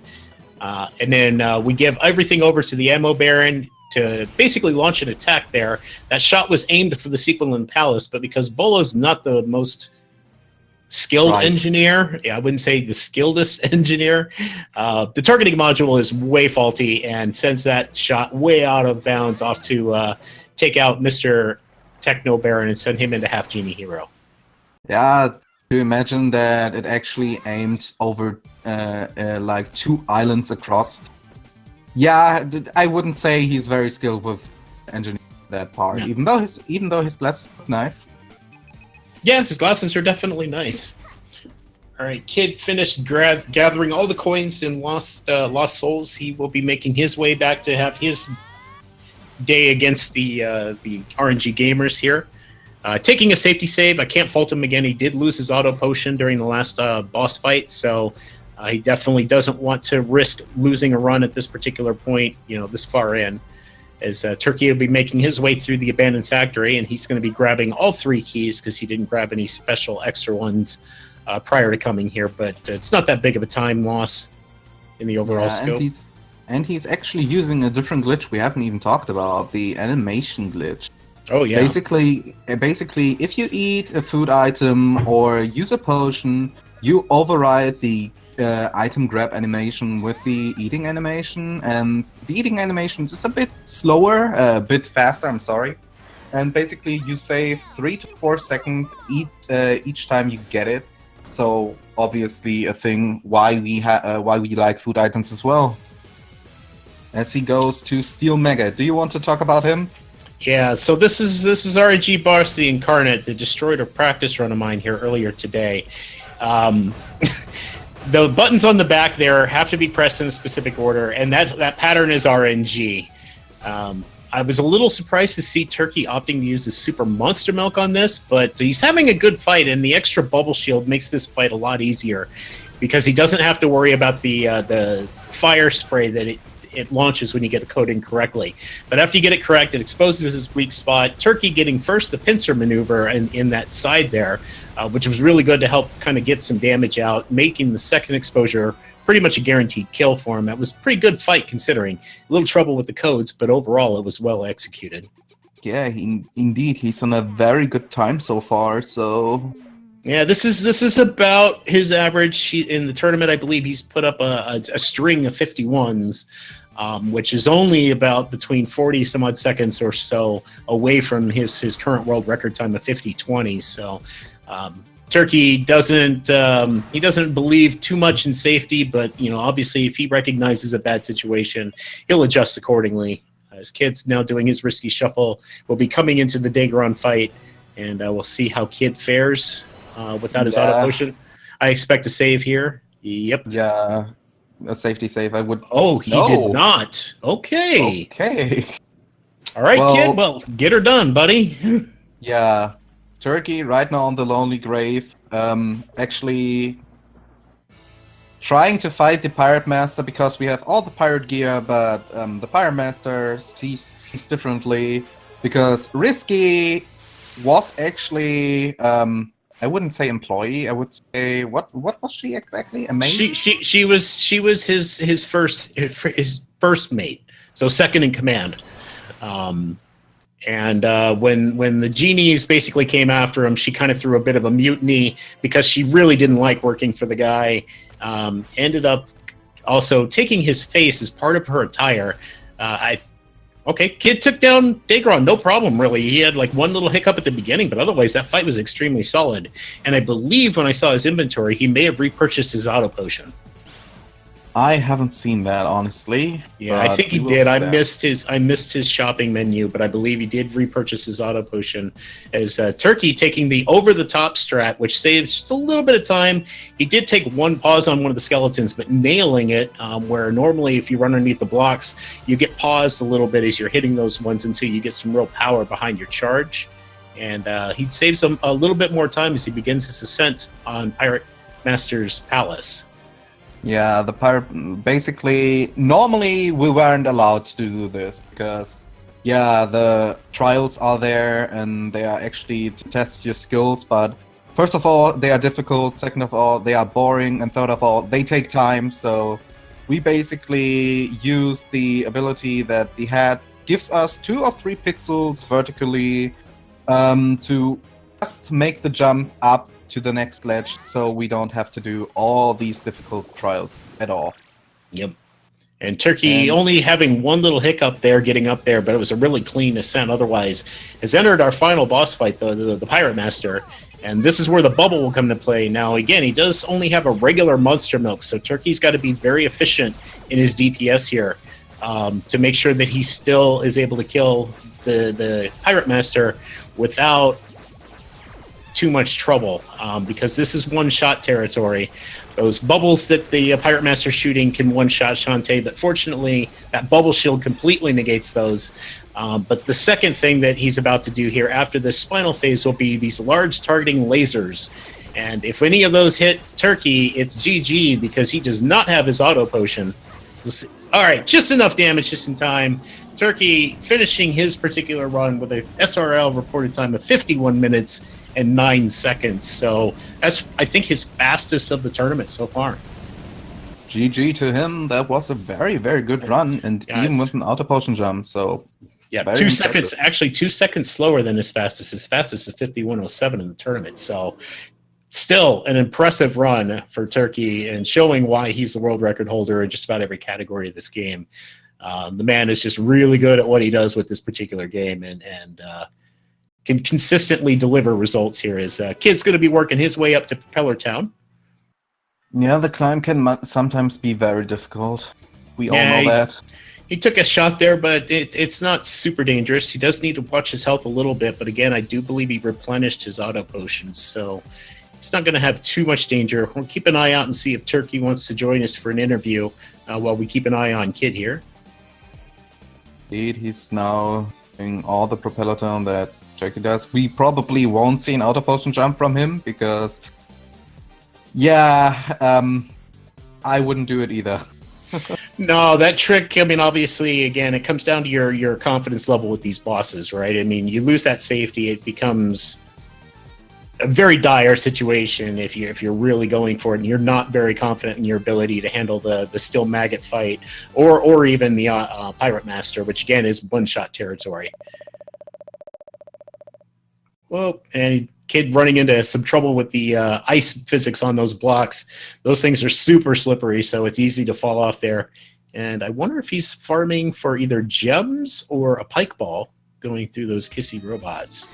And then we give everything over to the Ammo Baron to basically launch an attack there. That shot was aimed for the Sequelin Palace, but because Bolo's not the most skilled engineer, I wouldn't say the skilledest engineer, the targeting module is way faulty and sends that shot way out of bounds off to take out Mr. Techno Baron and send him into Half Genie Hero. Yeah, to imagine that it actually aimed over like 2 islands across. Yeah, I wouldn't say he's very skilled with engineering that part, Yeah. even though his glasses look nice. Yeah, his glasses are definitely nice. All right, Kid finished gathering all the coins in Lost Souls. He will be making his way back to have his day against the RNG gamers here. Taking a safety save, I can't fault him again. He did lose his auto potion during the last boss fight, so he definitely doesn't want to risk losing a run at this particular point, this far in. As Turkey will be making his way through the abandoned factory, and he's going to be grabbing all 3 keys because he didn't grab any special extra ones prior to coming here, but it's not that big of a time loss in the overall scope. And he's actually using a different glitch we haven't even talked about, the animation glitch. Oh, yeah. Basically, if you eat a food item or use a potion, you override the item grab animation with the eating animation, and the eating animation is a bit slower, a bit faster, I'm sorry. And basically you save 3 to 4 seconds each time you get it. So obviously a thing why we like food items as well. As he goes to Steel Mega. Do you want to talk about him? Yeah, so this is RNG Boss the Incarnate that destroyed a practice run of mine here earlier today. The buttons on the back there have to be pressed in a specific order, and that pattern is RNG. I was a little surprised to see Turkey opting to use his Super Monster Milk on this, but he's having a good fight, and the extra bubble shield makes this fight a lot easier because he doesn't have to worry about the fire spray that it launches when you get the code incorrectly. But after you get it correct, it exposes his weak spot. Turkey getting first the pincer maneuver in that side there, which was really good to help kind of get some damage out, making the second exposure pretty much a guaranteed kill for him. That was a pretty good fight considering. A little trouble with the codes, but overall it was well executed. Yeah, indeed. He's on a very good time so far, so... Yeah, this is about his average. In the tournament, I believe he's put up a string of 51s, which is only about between 40 some odd seconds or so away from his current world record time of 50-20. So Turkey doesn't believe too much in safety, but obviously if he recognizes a bad situation, he'll adjust accordingly. His Kid's now doing his risky shuffle. We'll be coming into the Dagron fight, and we'll see how Kid fares without his auto potion. I expect a save here. Yep. Yeah, a safety save. I would. Oh, he did not. Okay. Okay. All right, Kid. Well, get her done, buddy. Yeah, Turkey right now on the Lonely Grave. Actually, trying to fight the Pirate Master because we have all the pirate gear, but the Pirate Master sees things differently. because Risky was actually I wouldn't say employee. I would say what was she exactly? A mate? She was his first mate, so second in command. And when the genies basically came after him, she kind of threw a bit of a mutiny because she really didn't like working for the guy. Ended up also taking his face as part of her attire. Kid took down Dagron, no problem, really. He had like one little hiccup at the beginning, but otherwise that fight was extremely solid. And I believe when I saw his inventory, he may have repurchased his auto potion. I haven't seen that, honestly. Yeah, I think he did. I missed his shopping menu, but I believe he did repurchase his auto potion. As Turkey taking the over-the-top strat, which saves just a little bit of time. He did take one pause on one of the skeletons, but nailing it, where normally if you run underneath the blocks, you get paused a little bit as you're hitting those ones until you get some real power behind your charge. And he saves him a little bit more time as he begins his ascent on Pirate Master's Palace. Yeah, the pirate. Basically, normally we weren't allowed to do this because, yeah, the trials are there and they are actually to test your skills. But first of all, they are difficult. Second of all, they are boring. And third of all, they take time. So we basically use the ability that the hat gives us 2 or 3 pixels vertically to just make the jump up to the next ledge, so we don't have to do all these difficult trials at all. Yep. And Turkey only having one little hiccup there getting up there, but it was a really clean ascent otherwise, has entered our final boss fight, the Pirate Master, and this is where the bubble will come to play. Now, again, he does only have a regular Monster Milk, so Turkey's got to be very efficient in his DPS here to make sure that he still is able to kill the Pirate Master without too much trouble, because this is one-shot territory. Those bubbles that the Pirate Master's shooting can one-shot Shantae, but fortunately that bubble shield completely negates those. But the second thing that he's about to do here after this spinal phase will be these large targeting lasers. And if any of those hit Turkey, it's GG because he does not have his auto potion. All right, just enough damage just in time. Turkey finishing his particular run with a SRL reported time of 51 minutes and 9 seconds. So that's, I think, his fastest of the tournament so far. GG to him. That was a very, very good run, and even with an auto potion jump. So yeah, 2 seconds, actually 2 seconds slower than his fastest. His fastest is 51:07 in the tournament. So still an impressive run for Turkey and showing why he's the world record holder in just about every category of this game. The man is just really good at what he does with this particular game, and can consistently deliver results here. As Kid's going to be working his way up to Propeller Town. Yeah, the climb can sometimes be very difficult. We all know that. He took a shot there, but it's not super dangerous. He does need to watch his health a little bit, but again, I do believe he replenished his auto potions, so it's not going to have too much danger. We'll keep an eye out and see if Turkey wants to join us for an interview while we keep an eye on Kid here. Indeed, he's now doing all the Propeller Town that Turkey does. We probably won't see an auto potion jump from him because, yeah, I wouldn't do it either. No, that trick, I mean, obviously, again, it comes down to your confidence level with these bosses, right? I mean, you lose that safety, it becomes a very dire situation if you're really going for it and you're not very confident in your ability to handle the still maggot fight or even the Pirate Master, which again is one-shot territory. Well, and Kid running into some trouble with the ice physics on those blocks. Those things are super slippery, so it's easy to fall off there. And I wonder if he's farming for either gems or a pike ball going through those kissy robots.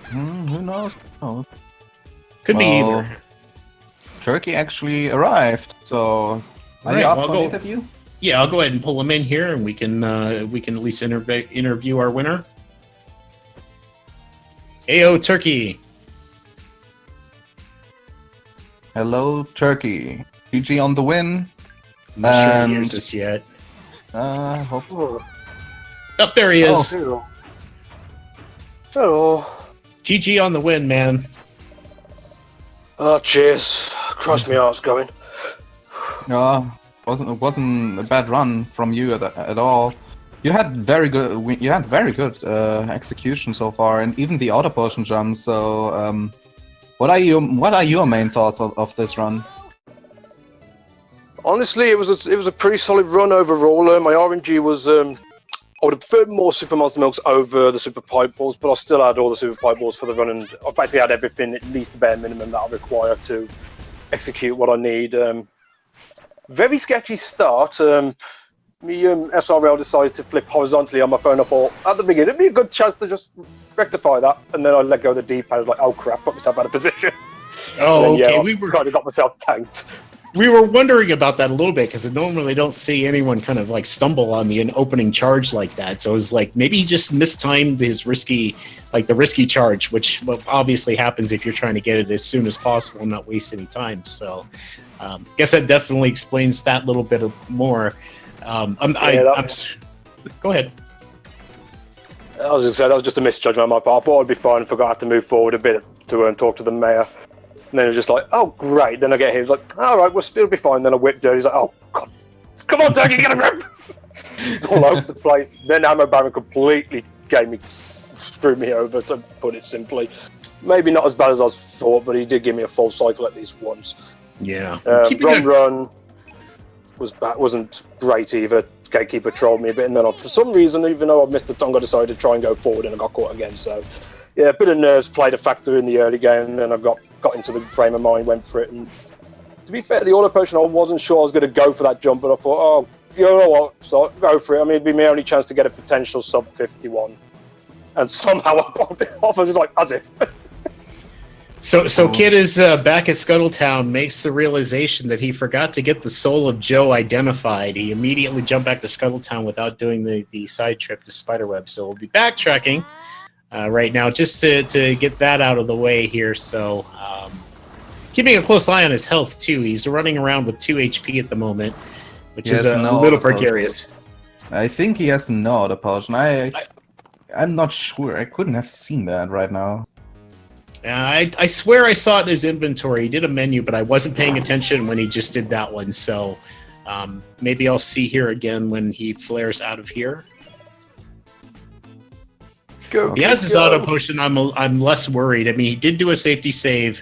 Who knows? Could be either. Turkey actually arrived, so are you up for an interview? Yeah, I'll go ahead and pull him in here, and we can at least interview our winner. Ayo, Turkey. Hello, Turkey. GG on the win. I'm not sure he hears us yet. Hopefully. Oh, there he is. Hello. Hello. GG on the win, man. Oh, cheers. Cross me heart's going. It wasn't a bad run from you at all. You had very good. You had very good execution so far, and even the auto potion jump. So, what are your main thoughts of this run? Honestly, it was a pretty solid run overall. My RNG was I would have preferred more Super Monster Milks over the Super Pipe Balls, but I still had all the Super Pipe Balls for the run, and I basically had everything, at least the bare minimum that I require to execute what I need. Very sketchy start. Me SRL decided to flip horizontally on my phone. I thought at the beginning it'd be a good chance to just rectify that, and then I let go of the D-pad. I was like, oh crap, put myself out of position. Oh, then, okay. I kind of got myself tanked. We were wondering about that a little bit because I normally don't see anyone kind of like stumble on the opening charge like that. So it was like maybe he just mistimed his risky charge, which obviously happens if you're trying to get it as soon as possible and not waste any time. So guess that definitely explains that little bit more. Go ahead. I was going to say, that was just a misjudgment on my part. I thought I'd be fine and forgot I had to move forward a bit to talk to the mayor. And then it was just like, oh, great. Then I get here. He's like, all right, it'll be fine. Then I whipped dirty. He's like, oh, God. Come on, Turkey, get a grip. It's all over the place. Then Ammo Baron completely screwed me over, to put it simply. Maybe not as bad as I thought, but he did give me a full cycle at least once. Yeah. Run wasn't great either. Gatekeeper trolled me a bit, and then for some reason, even though I missed the tongue, I decided to try and go forward, and I got caught again. So, yeah, a bit of nerves played a factor in the early game, and then I got into the frame of mind, went for it. And to be fair, the auto potion, I wasn't sure I was going to go for that jump, but I thought, oh, you know what, so go for it. I mean, it'd be my only chance to get a potential sub 51, and somehow I popped it off. I was like, as if. So Kid is back at Scuttletown, makes the realization that he forgot to get the soul of Joe identified. He immediately jumped back to Scuttletown without doing the side trip to Spiderweb. So we'll be backtracking right now just to get that out of the way here. So keeping a close eye on his health, too. He's running around with 2 HP at the moment, which is a little precarious. I think he has no auto potion. I'm not sure. I couldn't have seen that right now. I swear I saw it in his inventory. He did a menu, but I wasn't paying attention when he just did that one. So maybe I'll see here again when he flares out of here. He has his auto potion. I'm less worried. I mean, he did do a safety save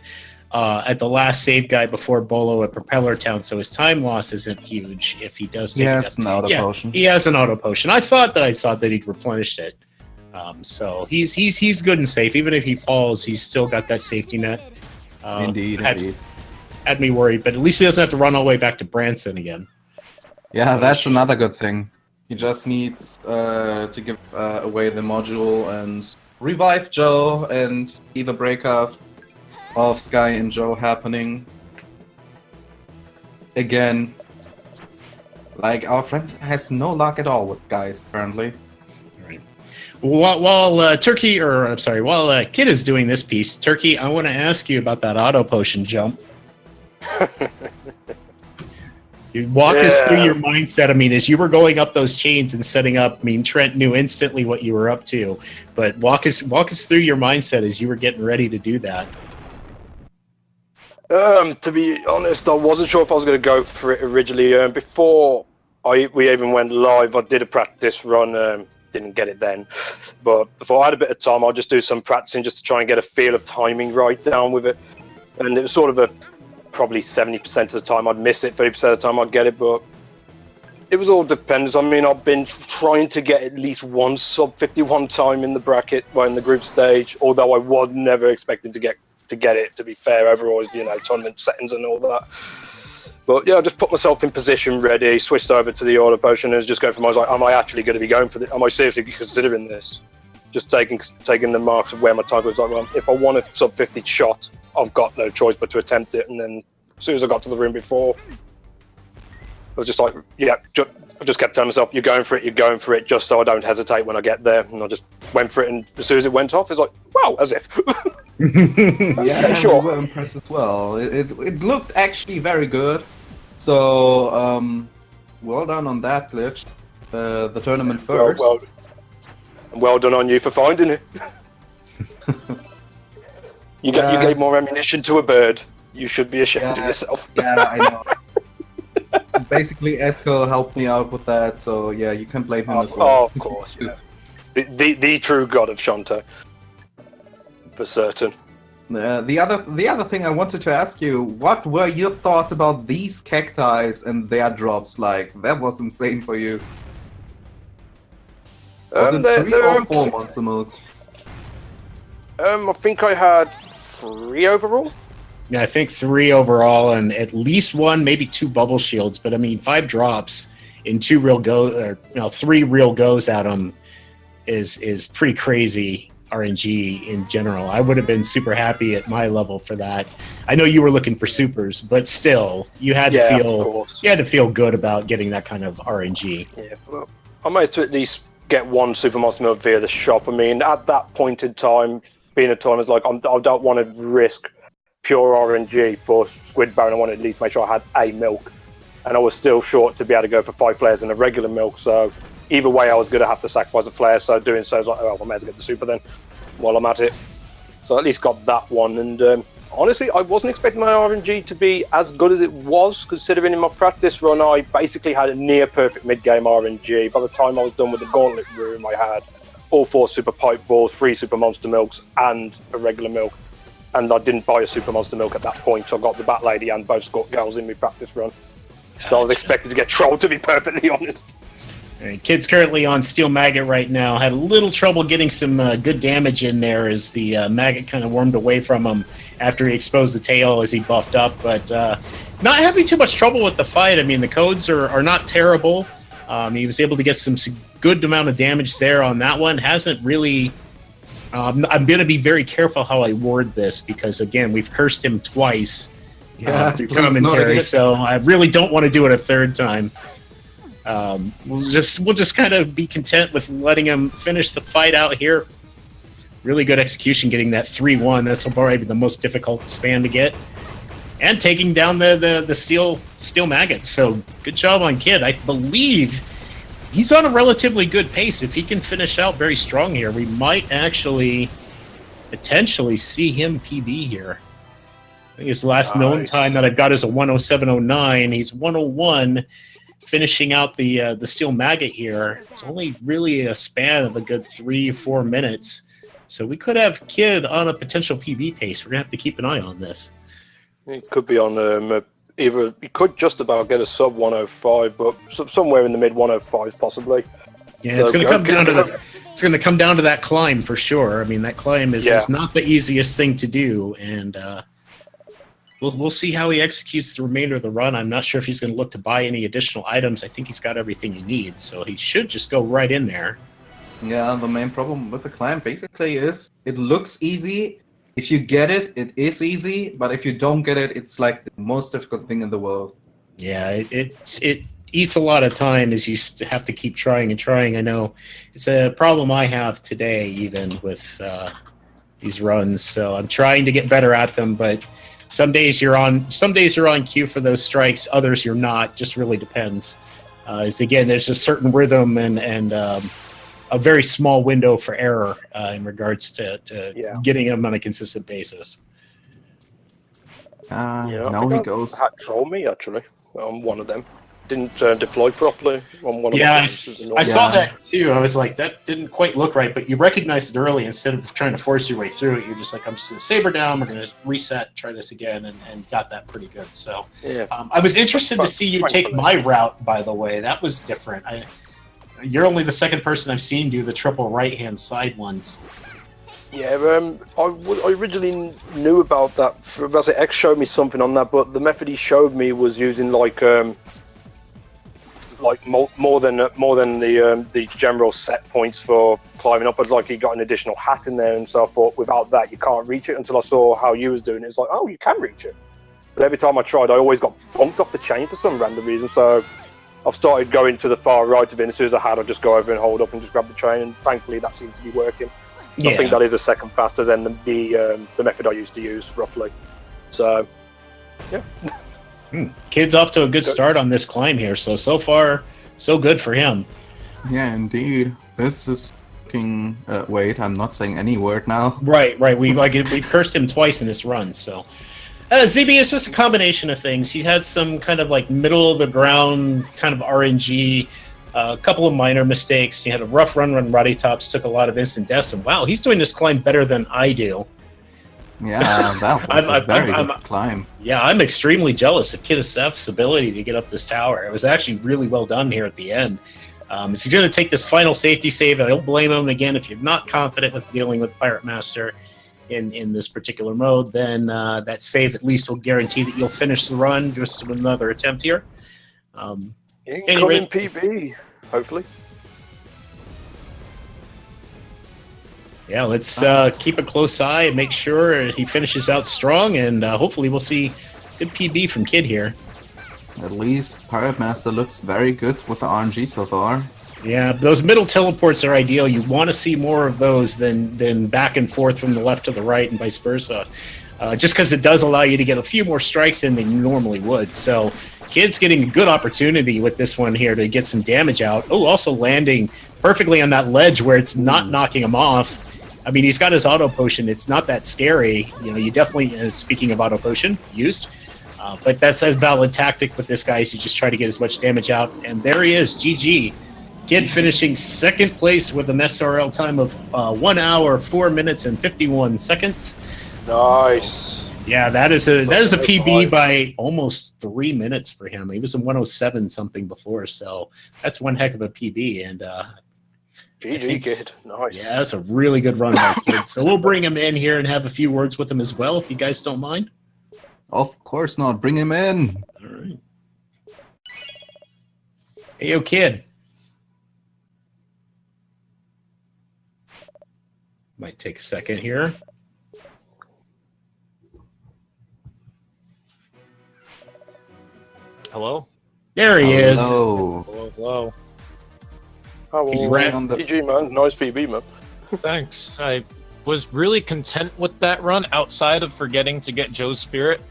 at the last save guide before Bolo at Propeller Town, so his time loss isn't huge if he does. He has an auto potion. He has an auto potion. I thought that he'd replenished it. So he's good and safe. Even if he falls, he's still got that safety net. Indeed. Had me worried, but at least he doesn't have to run all the way back to Branson again. Yeah, so that's another good thing. He just needs to give away the module and revive Joe and see the breakup of Sky and Joe happening. Again, like, our friend has no luck at all with guys, apparently. While Kid is doing this piece, Turkey, I want to ask you about that auto potion jump. You walk us through your mindset. I mean, as you were going up those chains and setting up, I mean, Trent knew instantly what you were up to, but walk us through your mindset as you were getting ready to do that. To be honest, I wasn't sure if I was going to go for it originally. Before we even went live, I did a practice run. Didn't get it then, but before I had a bit of time, I'll just do some practicing just to try and get a feel of timing right down with it. And it was sort of probably 70% of the time I'd miss it, 30% of the time I'd get it, but it was all dependent. I mean, I've been trying to get at least one sub 51 time in the bracket, in the group stage, although I was never expecting to get it, to be fair, overall, tournament settings and all that. But yeah, I just put myself in position, ready, switched over to the auto potion, and was just going for I was like, am I actually going to be going for this? Am I seriously considering this? Just taking the marks of where my time was. Like, well, if I want a sub 50 shot, I've got no choice but to attempt it. And then as soon as I got to the room before, I was just like, yeah, I just kept telling myself, you're going for it, just so I don't hesitate when I get there. And I just went for it, and as soon as it went off, it's like, wow, as if. Yeah, sure. We were impressed as well. It looked actually very good. So, well done on that glitch. The tournament first. Well done on you for finding it. You gave more ammunition to a bird. You should be ashamed of yourself. Yeah, I know. basically, Esco helped me out with that, so yeah, you can blame him as well. Oh, of course, yeah. The true god of Shantae, for certain. The other thing I wanted to ask you, what were your thoughts about these cacti and their drops? Like, that was insane for you. Was it 3 or 4 monster modes? I think I had 3 overall. Yeah, I think 3 overall, and at least 1, maybe 2 bubble shields. But I mean, 5 drops in 2 real go, 3 real goes at them is pretty crazy. RNG in general, I would have been super happy at my level for that. I know you were looking for supers, but still, you had to feel good about getting that kind of RNG. Yeah, well, I managed to at least get 1 super monster milk via the shop. I mean, at that point in time, being a tournament, like I don't want to risk pure RNG for Squid Baron. I want to at least make sure I had a milk, and I was still short to be able to go for 5 flares and a regular milk. So either way, I was going to have to sacrifice a flare. So doing so, I was like, oh, I might as well get the super then while I'm at it. So I at least got that one. And honestly, I wasn't expecting my RNG to be as good as it was, considering in my practice run, I basically had a near perfect mid-game RNG. By the time I was done with the gauntlet room, I had all 4 super pipe balls, 3 super monster milks, and a regular milk. And I didn't buy a super monster milk at that point. So I got the Bat Lady and both Scott girls in my practice run. So I was expected to get trolled, to be perfectly honest. Kid's currently on Steel Maggot right now. Had a little trouble getting some good damage in there as the Maggot kind of warmed away from him after he exposed the tail as he buffed up. But not having too much trouble with the fight. I mean, the codes are not terrible. He was able to get some good amount of damage there on that one. Hasn't really... I'm going to be very careful how I word this because, again, we've cursed him twice through commentary, so I really don't want to do it a 3rd time. We'll just kind of be content with letting him finish the fight out here. Really good execution, getting that 3-1. That's probably the most difficult span to get, and taking down the steel maggots. So good job on Kid. I believe he's on a relatively good pace. If he can finish out very strong here, we might actually potentially see him PB here. I think his last known time that I've got is a 107.09. He's 101. Finishing out the Steel Maggot here. It's only really a span of a good 3-4 minutes. So we could have Kid on a potential PB pace. We're going to have to keep an eye on this. It could be on either... He could just about get a sub 105, but somewhere in the mid 105s possibly. Yeah, so it's going to come down to it's going to come down to that climb for sure. I mean, that climb is not the easiest thing to do, and we'll see how he executes the remainder of the run. I'm not sure if he's going to look to buy any additional items. I think he's got everything he needs, so he should just go right in there. Yeah, the main problem with the climb basically is it looks easy. If you get it, it is easy, but if you don't get it, it's like the most difficult thing in the world. Yeah, it eats a lot of time as you have to keep trying and trying. I know it's a problem I have today even with these runs, so I'm trying to get better at them, but some days you're on cue for those strikes, others you're not. Just really depends. Again, there's a certain rhythm and a very small window for error in regards to getting them on a consistent basis. Now he goes. Had trolled me actually on one of them. Didn't deploy properly on one of them. I saw that too. I was like, that didn't quite look right, but you recognized it early. Instead of trying to force your way through it, you're just like, I'm just going to saber down, we're going to reset, try this again, and got that pretty good. So I was interested to see you take my route, by the way. That was different. You're only the 2nd person I've seen do the triple right-hand side ones. Yeah, I originally knew about that. X showed me something on that, but the method he showed me was using like more than the general set points for climbing up. But like he got an additional hat in there, and so I thought without that you can't reach it. Until I saw how you was doing it, it's like, oh, you can reach it. But every time I tried, I always got bumped off the chain for some random reason. So I've started going to the far right of it. And as soon as I had, I'd just go over and hold up and just grab the chain. And thankfully, that seems to be working. Yeah. I think that is a second faster than the method I used to use, roughly. So, yeah. Kid's off to a good start on this climb here. So far, so good for him. Yeah, indeed. This is looking... wait, I'm not saying any word now. Right. We've cursed him twice in this run, so... ZB is just a combination of things. He had some kind of like middle of the ground kind of RNG, a couple of minor mistakes. He had a rough run when Roddy Tops took a lot of instant deaths, and wow, he's doing this climb better than I do. Yeah, that was a very good climb. Yeah, I'm extremely jealous of Kidoseph's ability to get up this tower. It was actually really well done here at the end. He's going to take this final safety save, and I don't blame him. Again, if you're not confident with dealing with Pirate Master in this particular mode, then that save at least will guarantee that you'll finish the run just with another attempt here. Incoming PB, hopefully. Yeah, let's keep a close eye and make sure he finishes out strong, and hopefully we'll see good PB from Kid here. At least Pirate Master looks very good with the RNG so far. Yeah, those middle teleports are ideal. You want to see more of those than back and forth from the left to the right and vice versa. Just because it does allow you to get a few more strikes in than you normally would. So Kid's getting a good opportunity with this one here to get some damage out. Oh, also landing perfectly on that ledge where it's not knocking him off. I mean, he's got his auto potion. It's not that scary. You know, you definitely, speaking of auto potion, used. But that's a valid tactic with this guy, is you just try to get as much damage out. And there he is, GG. Kid finishing second place with an SRL time of 1 hour, 4 minutes, and 51 seconds. Nice. So, yeah, that is a PB by almost 3 minutes for him. He was in 107 something before, so that's one heck of a PB. And GG, Kid. Nice. Yeah, that's a really good run by Kid. So we'll bring him in here and have a few words with him as well, if you guys don't mind. Of course not. Bring him in. All right. Hey, yo, Kid. Might take a second here. Hello? There he is. Hello. Hello. Oh, well, GG, man. Nice PB, man. Thanks. I was really content with that run outside of forgetting to get Joe's spirit.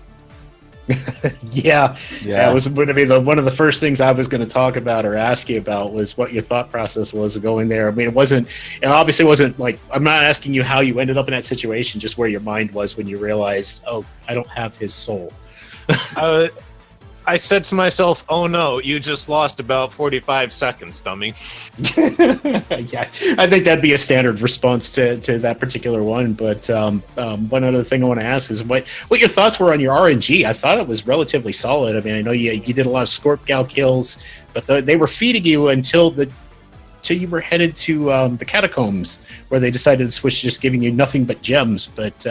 Yeah. It was going to be one of the first things I was going to talk about or ask you about was what your thought process was going there. I mean, it obviously wasn't like, I'm not asking you how you ended up in that situation, just where your mind was when you realized, oh, I don't have his soul. I said to myself, oh no, you just lost about 45 seconds, dummy. Yeah, I think that'd be a standard response to that particular one. But one other thing I want to ask is what your thoughts were on your RNG. I thought it was relatively solid. I mean, I know you did a lot of Scorp Gal kills, but they were feeding you until you were headed to the catacombs, where they decided to switch to just giving you nothing but gems. But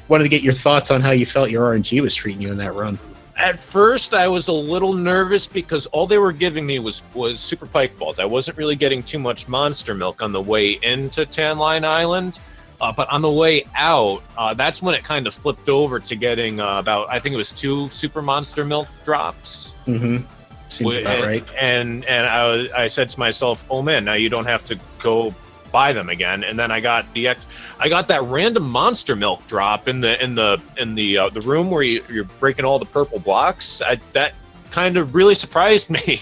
wanted to get your thoughts on how you felt your RNG was treating you in that run. At first, I was a little nervous because all they were giving me was super pike balls. I wasn't really getting too much monster milk on the way into Tan Line Island, but on the way out, that's when it kind of flipped over to getting I think it was 2 super monster milk drops. Mm-hmm. Seems about right. And I said to myself, oh man, now you don't have to go buy them again. And then I got that random monster milk drop in the room where you're breaking all the purple blocks. That kind of really surprised me.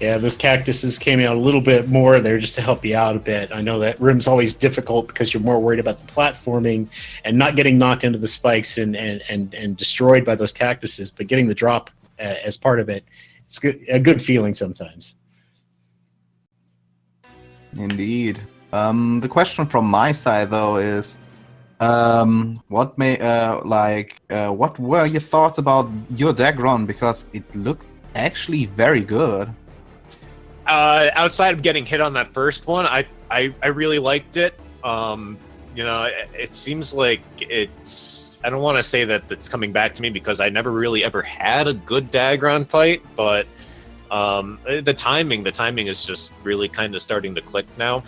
Yeah, those cactuses came out a little bit more there just to help you out a bit. I know that room's always difficult because you're more worried about the platforming and not getting knocked into the spikes and destroyed by those cactuses, but getting the drop as part of it, it's a good feeling sometimes. Indeed. The question from my side, though, is what were your thoughts about your deck run? Because it looked actually very good. Outside of getting hit on that first one, I really liked it. It seems like it's... I don't want to say that it's coming back to me because I never really ever had a good Dagron fight, but the timing is just really kind of starting to click now.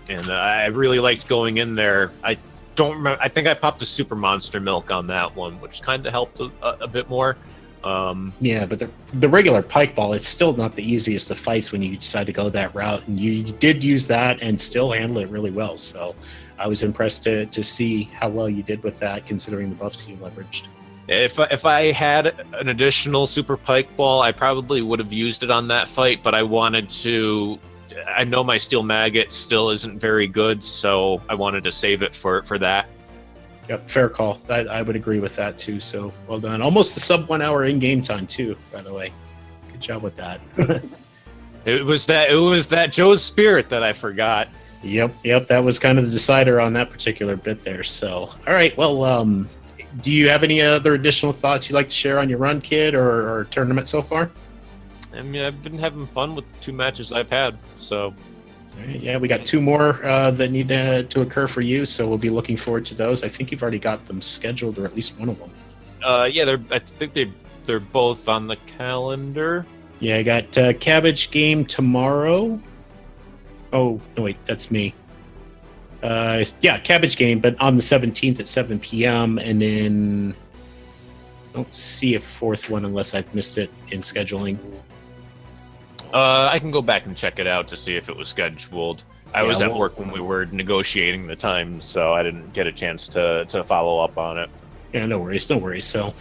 And I really liked going in there. I don't remember. I think I popped a super monster milk on that one, which kind of helped a bit more. Yeah, but the regular pike ball, it's still not the easiest of fights when you decide to go that route, and you did use that and still handle it really well. So I was impressed to see how well you did with that, considering the buffs you leveraged. If I had an additional super pike ball, I probably would have used it on that fight, but I wanted to... I know my steel maggot still isn't very good, so I wanted to save it for that. Yep, fair call. I would agree with that too. So well done. Almost a sub 1 hour in game time too. By the way, good job with that. It was that Joe's spirit that I forgot. Yep. That was kind of the decider on that particular bit there. So all right. Well, do you have any other additional thoughts you'd like to share on your run, Kid, or tournament so far? I mean, I've been having fun with the 2 matches I've had. So. Yeah, we got 2 more that need to occur for you, so we'll be looking forward to those. I think you've already got them scheduled, or at least one of them. Yeah, I think they're both on the calendar. Yeah, I got Cabbage Game tomorrow. Oh no, wait, that's me. Yeah, Cabbage Game, but on the 17th at 7 p.m. And then I don't see a 4th one unless I've missed it in scheduling. I can go back and check it out to see if it was scheduled. I was at work when we were negotiating the time, so I didn't get a chance to follow up on it. Yeah, no worries. So,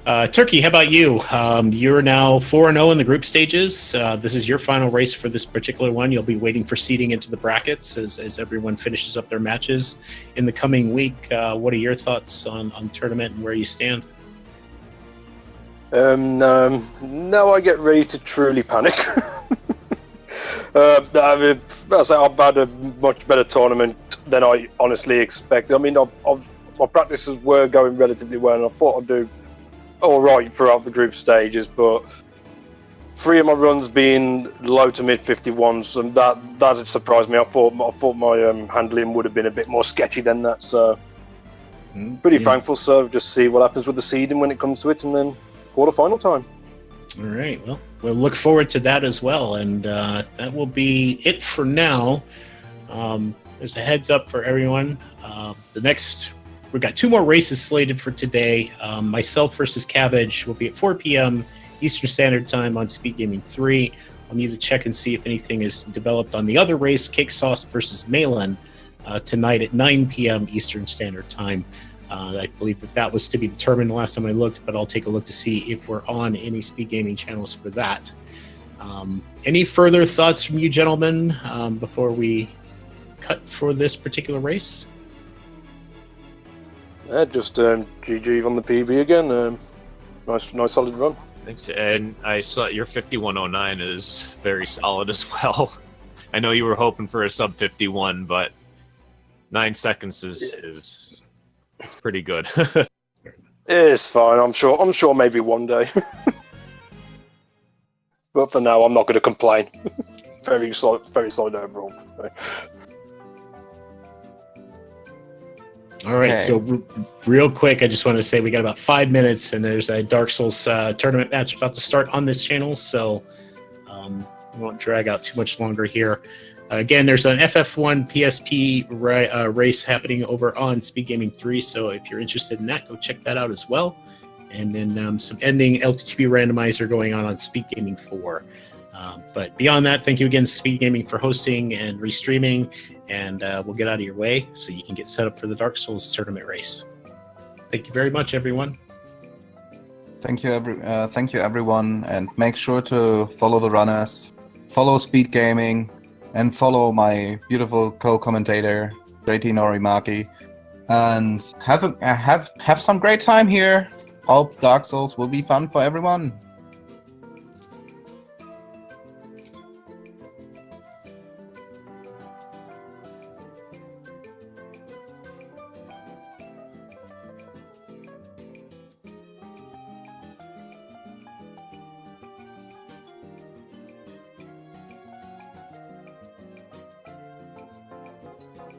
Turkey, how about you? You're now 4-0 in the group stages. This is your final race for this particular one. You'll be waiting for seeding into the brackets as everyone finishes up their matches in the coming week. What are your thoughts on tournament and where you stand? Now I get ready to truly panic. I've had a much better tournament than I honestly expected. I mean, my practices were going relatively well, and I thought I'd do all right throughout the group stages. But 3 of my runs being low to mid 51s, and that surprised me. I thought my handling would have been a bit more sketchy than that. So pretty thankful. So just see what happens with the seeding when it comes to it, and then quarterfinal time. All right. Well, we'll look forward to that as well. And that will be it for now. As a heads up for everyone, we've got 2 more races slated for today. Myself versus Cabbage will be at 4 p.m. Eastern Standard Time on Speed Gaming 3. I'll need to check and see if anything is developed on the other race, Cake Sauce versus Malin, tonight at 9 p.m. Eastern Standard Time. I believe that was to be determined the last time I looked, but I'll take a look to see if we're on any Speed Gaming channels for that. Any further thoughts from you gentlemen before we cut for this particular race? Just GG on the PB again. Nice solid run. Thanks. And I saw your 5109 is very solid as well. I know you were hoping for a sub 51, but 9 seconds is it's pretty good. It's fine. I'm sure maybe one day. But for now, I'm not going to complain. Very solid overall. All right, Okay. so real quick, I just want to say we got about 5 minutes, and there's a Dark Souls tournament match about to start on this channel, so we won't drag out too much longer here. Again, there's an FF1 PSP race happening over on Speed Gaming 3, so if you're interested in that, go check that out as well. And then some ending LTTP randomizer going on Speed Gaming 4. But beyond that, thank you again, Speed Gaming, for hosting and restreaming, and we'll get out of your way so you can get set up for the Dark Souls tournament race. Thank you very much, everyone. Thank you, everyone, and make sure to follow the runners, follow Speed Gaming, and follow my beautiful co-commentator, Grady Norimaki, and have some great time here. Hope Dark Souls will be fun for everyone.